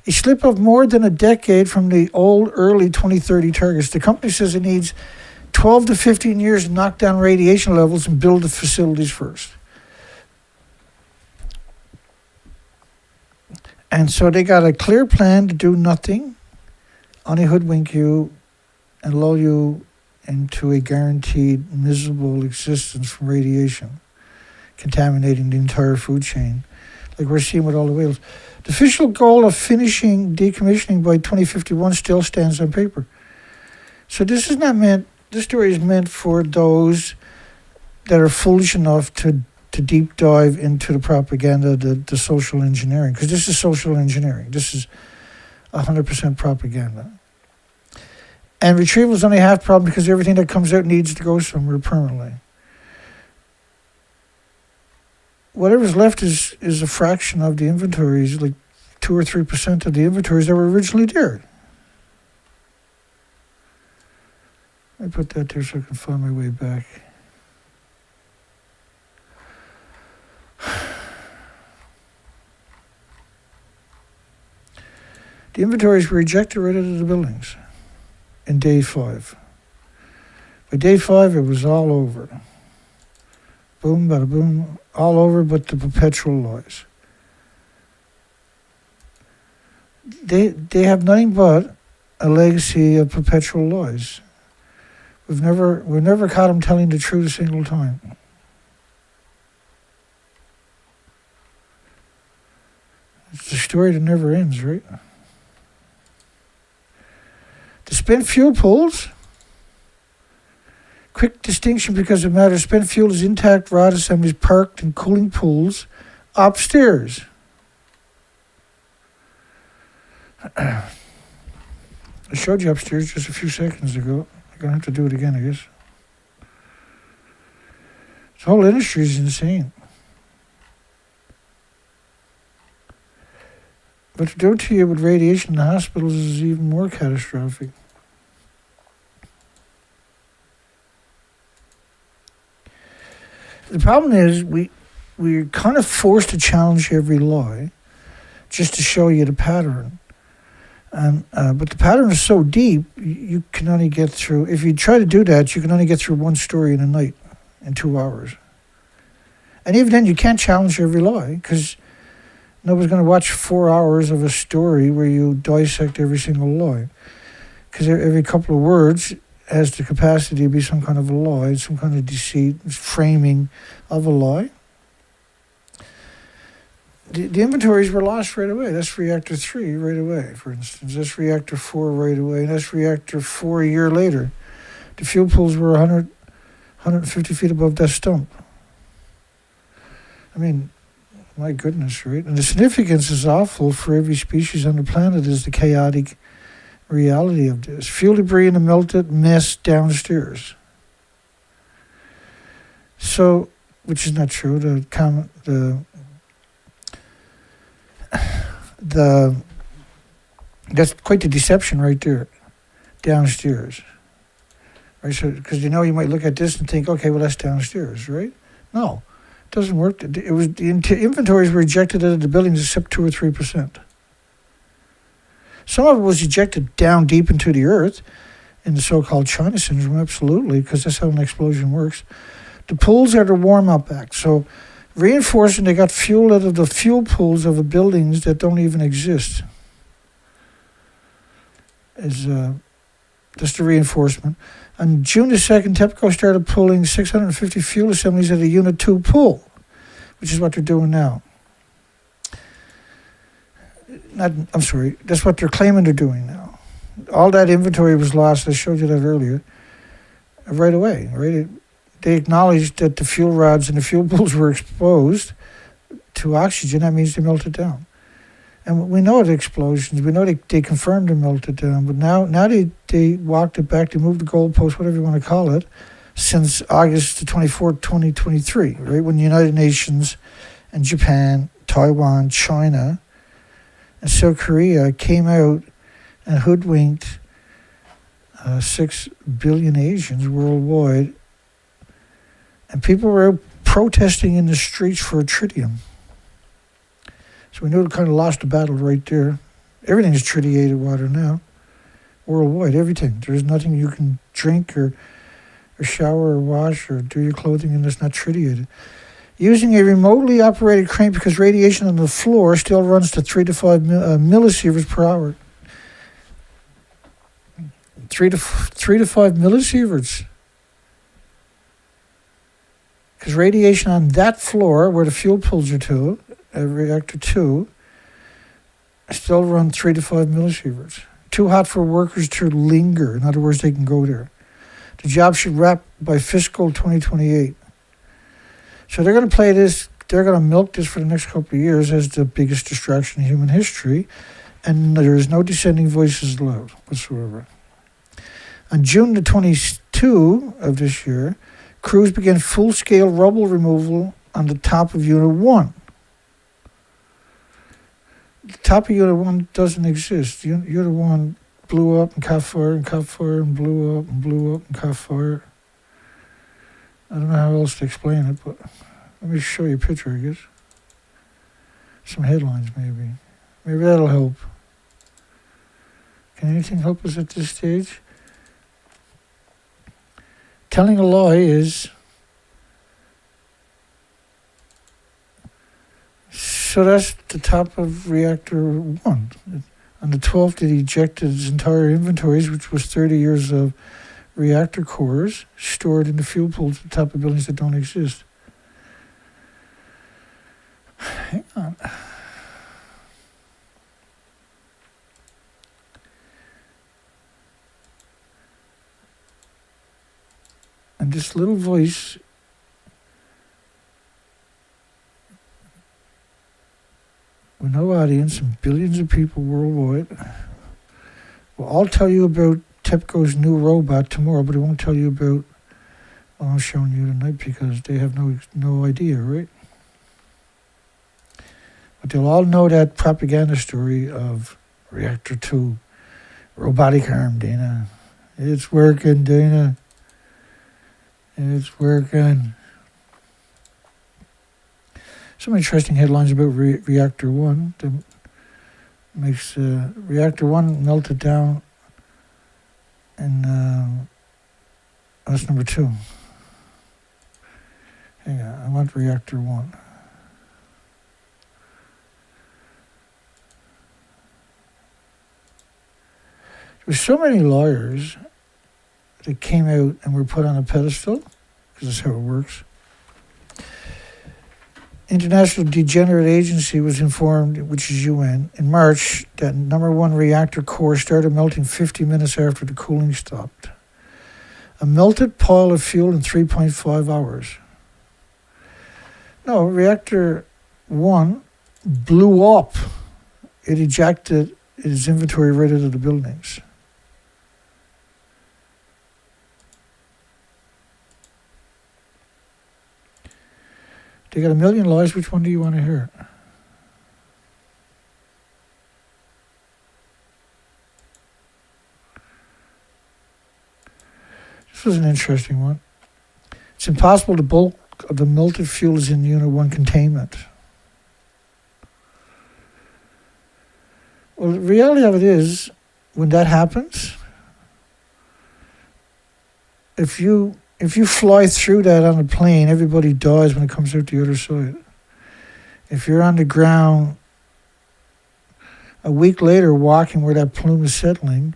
A slip of more than a decade from the old early 2030 targets. The company says it needs 12 to 15 years to knock down radiation levels and build the facilities first. And so they got a clear plan to do nothing, only hoodwink you and lull you into a guaranteed miserable existence from radiation, contaminating the entire food chain, like we're seeing with all the whales. The official goal of finishing decommissioning by 2051 still stands on paper. So this story is meant for those that are foolish enough to deep dive into the propaganda, the social engineering, because this is social engineering. This is 100% propaganda. And retrieval is only half the problem because everything that comes out needs to go somewhere permanently. Whatever's left is a fraction of the inventories, like 2 or 3% of the inventories that were originally there. I put that there so I can find my way back. The inventories were ejected right out of the buildings in day 5. By day 5, it was all over. Boom, bada boom, all over but the perpetual lies. They have nothing but a legacy of perpetual lies. We've never caught them telling the truth a single time. It's a story that never ends, right? The spent fuel pools. Quick distinction because it matters. Spent fuel is intact rod assemblies parked in cooling pools upstairs. I showed you upstairs just a few seconds ago. I'm going to have to do it again, I guess. This whole industry is insane. What to do to you with radiation in the hospitals is even more catastrophic. The problem is we're kind of forced to challenge every lie just to show you the pattern. And but the pattern is so deep, you can only get through, if you try to do that, you can only get through one story in a night, in 2 hours. And even then, you can't challenge every lie, because nobody's going to watch 4 hours of a story where you dissect every single lie. Because every couple of words has the capacity to be some kind of a lie, some kind of deceit, framing of a lie. The inventories were lost right away. That's reactor 3 right away, for instance. That's reactor 4 right away. And that's reactor 4 a year later. The fuel pools were 150 feet above that stump. I mean, my goodness, right? And the significance is awful for every species on the planet is the chaotic reality of this. Fuel debris in a melted mess downstairs. So, which is not true. That's quite the deception right there, downstairs. Right, so because you might look at this and think, okay, well that's downstairs, right? No, it doesn't work. It was the inventories were ejected out of the buildings except 2 or 3%. Some of it was ejected down deep into the earth in the so-called China syndrome, absolutely, because that's how an explosion works. The pools are the warm-up act. So reinforcing they got fuel out of the fuel pools of the buildings that don't even exist is That's the reinforcement. On June the 2nd, TEPCO started pulling 650 fuel assemblies at a Unit 2 pool, which is what they're doing now. That's what they're claiming they're doing now. All that inventory was lost, I showed you that earlier, right away, right? They acknowledged that the fuel rods and the fuel pools were exposed to oxygen. That means they melted down. And we know the explosions. We know they confirmed they melted down. But now they walked it back. They moved the goalpost, whatever you want to call it, since August the 24th, 2023, right? When the United Nations and Japan, Taiwan, China, and South Korea came out and hoodwinked 6 billion Asians worldwide. And people were out protesting in the streets for tritium. So we knew it kind of lost the battle right there. Everything's tritiated water now, worldwide, everything. There's nothing you can drink or shower or wash or do your clothing in that's not tritiated. Using a remotely operated crane because radiation on the floor still runs to 3 to 5 millisieverts per hour. 3 to 5 millisieverts. Because radiation on that floor, where the fuel pools are to, reactor 2, still run 3 to 5 millisieverts. Too hot for workers to linger. In other words, they can go there. The job should wrap by fiscal 2028. So they're going to play this, they're going to milk this for the next couple of years as the biggest distraction in human history, and there is no dissenting voices allowed whatsoever. On June the 22 of this year, crews began full-scale rubble removal on the top of Unit 1. The top of Unit 1 doesn't exist. Unit 1 blew up and caught fire and blew up and blew up and caught fire. I don't know how else to explain it, but let me show you a picture, I guess. Some headlines, maybe. Maybe that'll help. Can anything help us at this stage? Telling a lie is... So that's the top of reactor 1. On the 12th, it ejected its entire inventories, which was 30 years of reactor cores stored in the fuel pools at the top of buildings that don't exist. Hang on. And this little voice with no audience and billions of people worldwide will all tell you about TEPCO's new robot tomorrow, but it won't tell you about what I'm showing you tonight because they have no idea, right? But they'll all know that propaganda story of Reactor 2, robotic arm, Dana. It's working, Dana. It's working. Some interesting headlines about Reactor 1 that makes Reactor 1 melted down, and that's number 2. Hang on, I want Reactor 1. There's so many lawyers that came out and were put on a pedestal, because that's how it works. International Degenerate Agency was informed, which is UN, in March that number 1 reactor core started melting 50 minutes after the cooling stopped. A melted pile of fuel in 3.5 hours. No, reactor 1 blew up. It ejected its inventory right out of the buildings. They got a million lies. Which one do you want to hear? This was an interesting one. It's impossible the bulk of the melted fuel is in Unit 1 containment. Well, the reality of it is, when that happens, if you fly through that on a plane, everybody dies when it comes out the other side. If you're on the ground a week later walking where that plume is settling,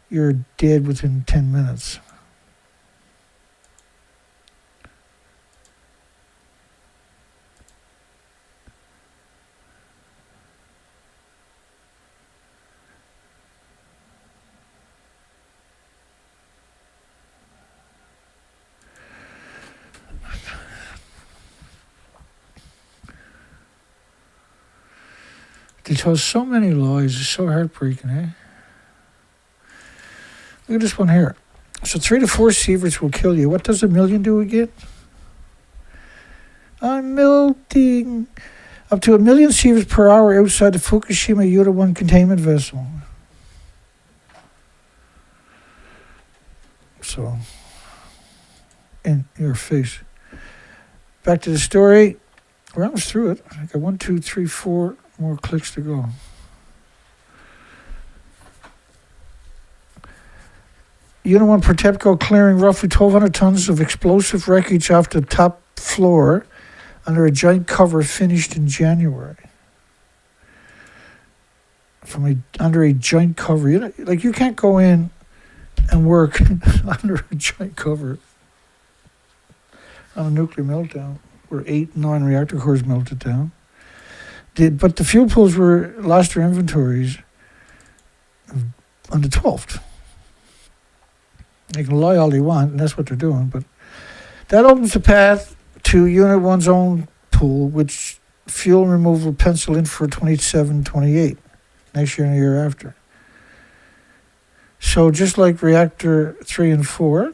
you're dead within 10 minutes. They tell so many lies. It's so heartbreaking, eh? Look at this one here. So 3 to 4 sieverts will kill you. What does a million do again? I'm melting. Up to 1 million sieverts per hour outside the Fukushima yeaaa-1 containment vessel. So, in your face. Back to the story. We're almost through it. I got 1, 2, 3, 4 more clicks to go. yeaaa-1 per TEPCO clearing roughly 1,200 tons of explosive wreckage off the top floor under a giant cover finished in January. Under a giant cover. You can't go in and work under a giant cover on a nuclear meltdown where 8 non-reactor cores melted down. But the fuel pools lost their inventories on the 12th. They can lie all they want, and that's what they're doing. But that opens the path to yeaaa-1's own pool, which fuel removal pencil in for 27, 28, next year and the year after. So just like reactor 3 and 4,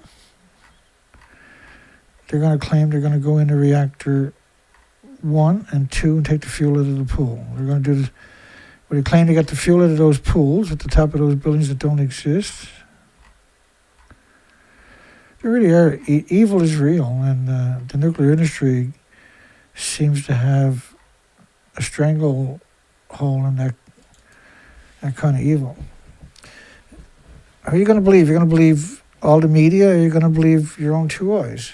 they're going to claim they're going to go into reactor 1 and 2 and take the fuel out of the pool. They're going to do this. Well, they claim they got the fuel out of those pools at the top of those buildings that don't exist. They really are. Evil is real, and the nuclear industry seems to have a stranglehold on that kind of evil. Who are you going to believe? You're going to believe all the media, or are you going to believe your own 2 eyes?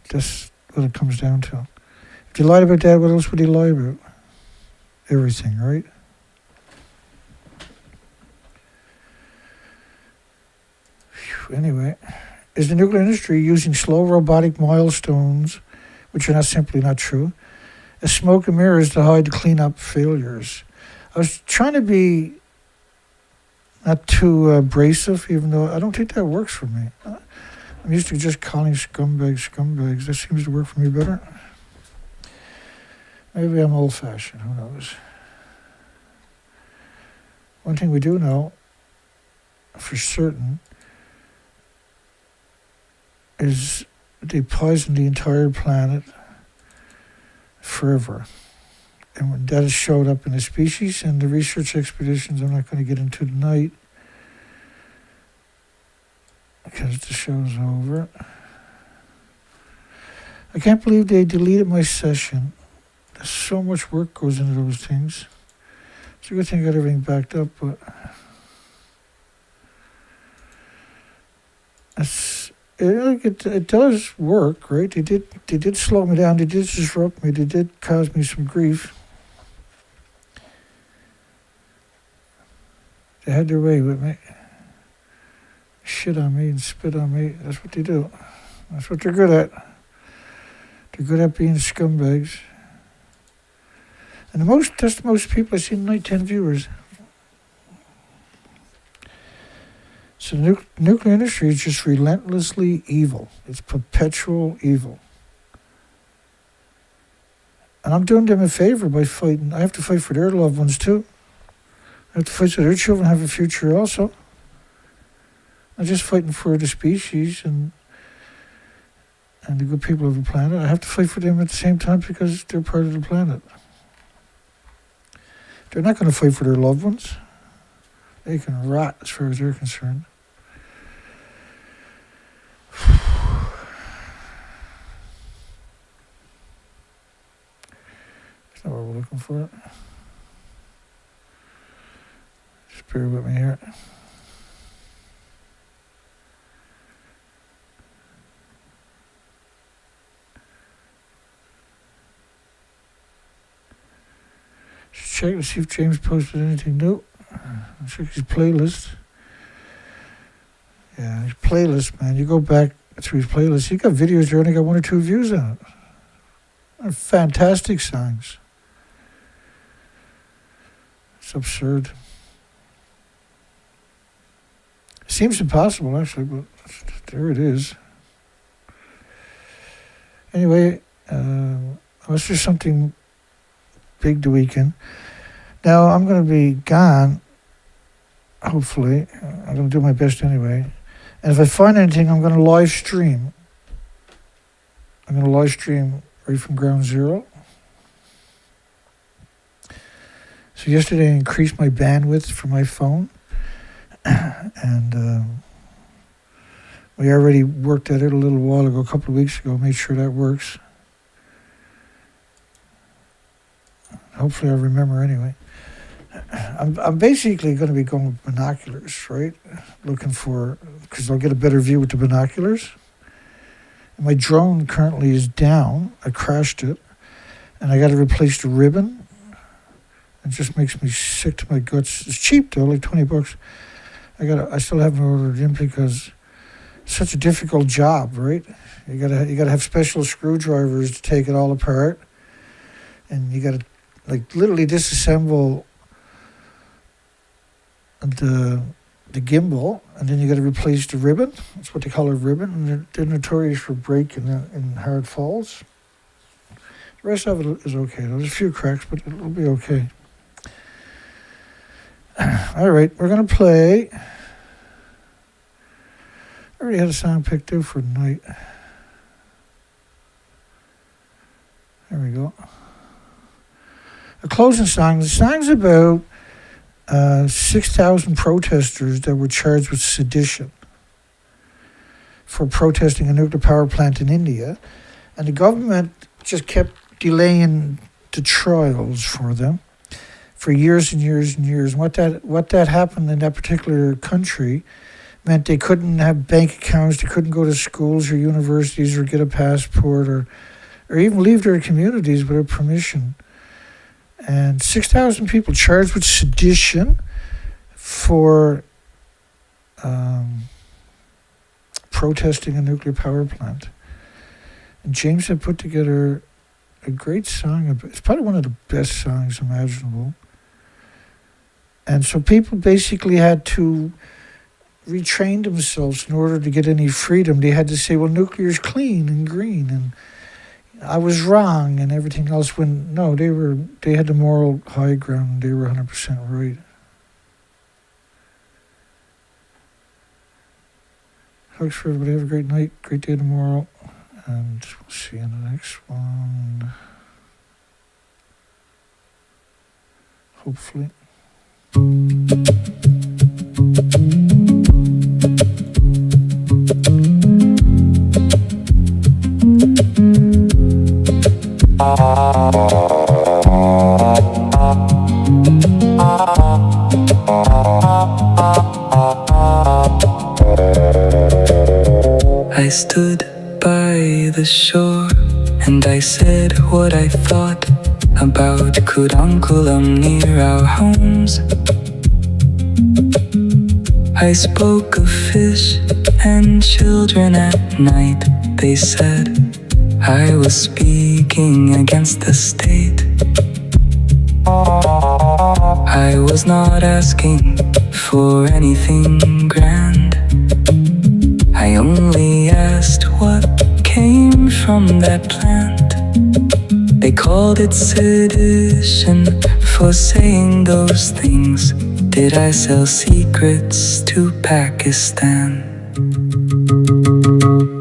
That's what it comes down to. If you lied about that, what else would he lie about? Everything, right? Whew, anyway, is the nuclear industry using slow robotic milestones, which are simply not true, as smoke and mirrors to hide the cleanup failures? I was trying to be not too abrasive, even though I don't think that works for me. I'm used to just calling scumbags. That seems to work for me better. Maybe I'm old-fashioned, who knows? One thing we do know for certain is they poison the entire planet forever. And when that has showed up in the species and the research expeditions I'm not going to get into tonight, because the show's over. I can't believe they deleted my session. There's so much work goes into those things. It's a good thing I got everything backed up, but it does work, right? They did slow me down. They did disrupt me. They did cause me some grief. They had their way with me. Shit on me and spit on me. That's what they do. That's what they're good at. They're good at being scumbags. And that's the most people I see tonight, 10 viewers. So the nuclear industry is just relentlessly evil. It's perpetual evil. And I'm doing them a favor by fighting. I have to fight for their loved ones too. I have to fight so their children have a future also. I'm just fighting for the species and the good people of the planet. I have to fight for them at the same time because they're part of the planet. They're not going to fight for their loved ones. They can rot as far as they're concerned. That's not what we're looking for. Just bear with me here. Check to see if James posted anything new. Check his playlist. Yeah, his playlist, man. You go back through his playlist, he got videos that only got 1 or 2 views on it. They're fantastic songs. It's absurd. Seems impossible, actually, but there it is. Anyway, unless there's something big the weekend. Now, I'm going to be gone, hopefully. I'm going to do my best anyway. And if I find anything, I'm going to live stream. I'm going to live stream right from ground zero. So yesterday I increased my bandwidth for my phone. And we already worked at it a little while ago, a couple of weeks ago, made sure that works. Hopefully I'll remember anyway. I'm basically going to be going with binoculars, right? Looking for, because I'll get a better view with the binoculars. And my drone currently is down. I crashed it. And I got to replace the ribbon. It just makes me sick to my guts. It's cheap though, like $20. I still haven't ordered it in because it's such a difficult job, right? You gotta have special screwdrivers to take it all apart. And you gotta like literally disassemble the gimbal, and then you got to replace the ribbon. That's what they call a ribbon, and they're notorious for breaking in hard falls. The rest of it is okay. There's a few cracks, but it'll be okay. All right, we're gonna play. I already had a song picked out for tonight. There we go. A closing song. The song's about 6,000 protesters that were charged with sedition for protesting a nuclear power plant in India. And the government just kept delaying the trials for them for years and years and years. And what that happened in that particular country meant they couldn't have bank accounts, they couldn't go to schools or universities or get a passport or even leave their communities without permission. And 6,000 people charged with sedition for protesting a nuclear power plant. And James had put together a great song. It's probably one of the best songs imaginable. And so people basically had to retrain themselves in order to get any freedom. They had to say, well, nuclear is clean and green, and I was wrong and everything else, when no, they had the moral high ground. They were 100% right. Thanks for everybody. Have a great night, great day tomorrow, and we'll see you in the next one. Hopefully. I stood by the shore and I said what I thought about Kudankulam near our homes. I spoke of fish and children at night. They said I was speaking against the state. I was not asking for anything grand. I only asked what came from that plant. They called it sedition for saying those things. Did I sell secrets to Pakistan?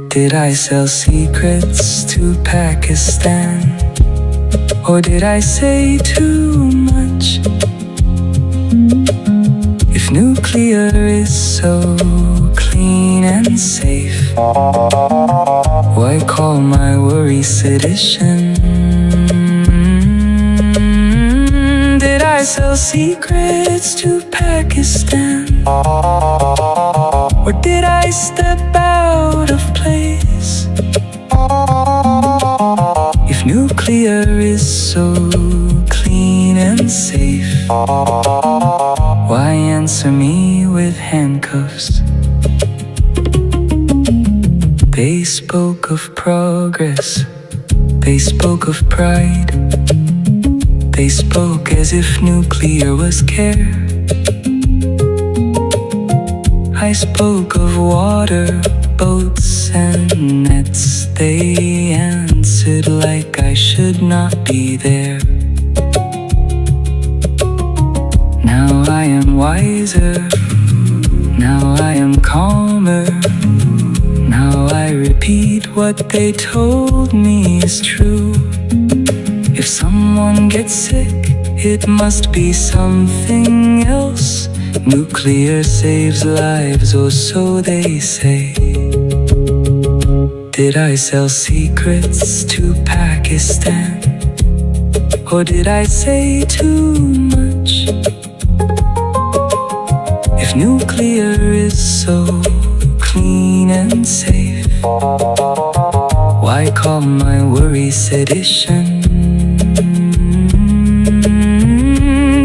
Did I sell secrets to Pakistan? Or did I say too much? If nuclear is so clean and safe, why call my worry sedition? Did I sell secrets to Pakistan? Or did I step out of place? If nuclear is so clean and safe, Why answer me with handcuffs? They spoke of progress, they spoke of pride, they spoke as if nuclear was care. I spoke of water, boats and nets. They answered like I should not be there. Now I am wiser, now I am calmer. Now I repeat what they told me is true. If someone gets sick, it must be something else. Nuclear saves lives, or so they say. Did I sell secrets to Pakistan? Or did I say too much? If nuclear is so clean and safe, why call my worry sedition?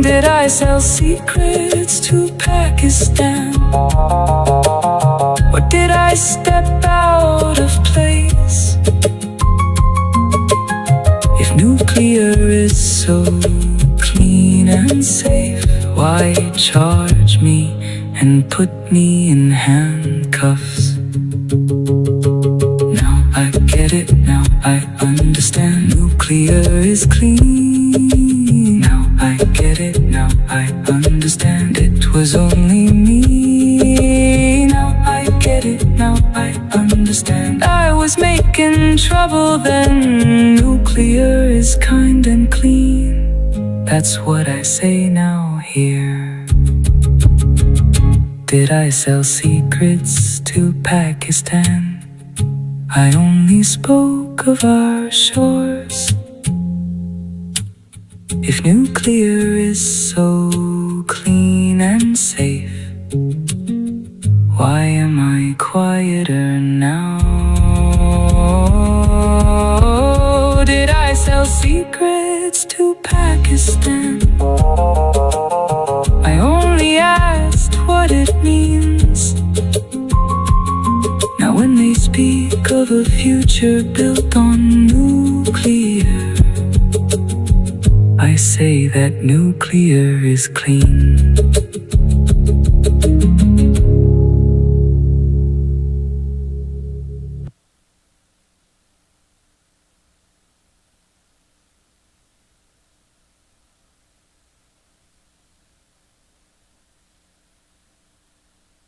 Did I sell secrets to Pakistan? Or did I step out of place? If nuclear is so clean and safe, why charge me and put me in handcuffs? Now I get it, now I understand. Nuclear is clean. Now I get it, now I understand. It was only me. Now I get it, now I understand. I was making trouble then. Nuclear is kind and clean. That's what I say now here. Did I sell secrets to Pakistan? I only spoke of our shores. If nuclear is so clean and safe, why am I quieter now? Did I sell secrets to Pakistan? I only asked what it means. Now when they speak of a future built on nuclear, I say that nuclear is clean.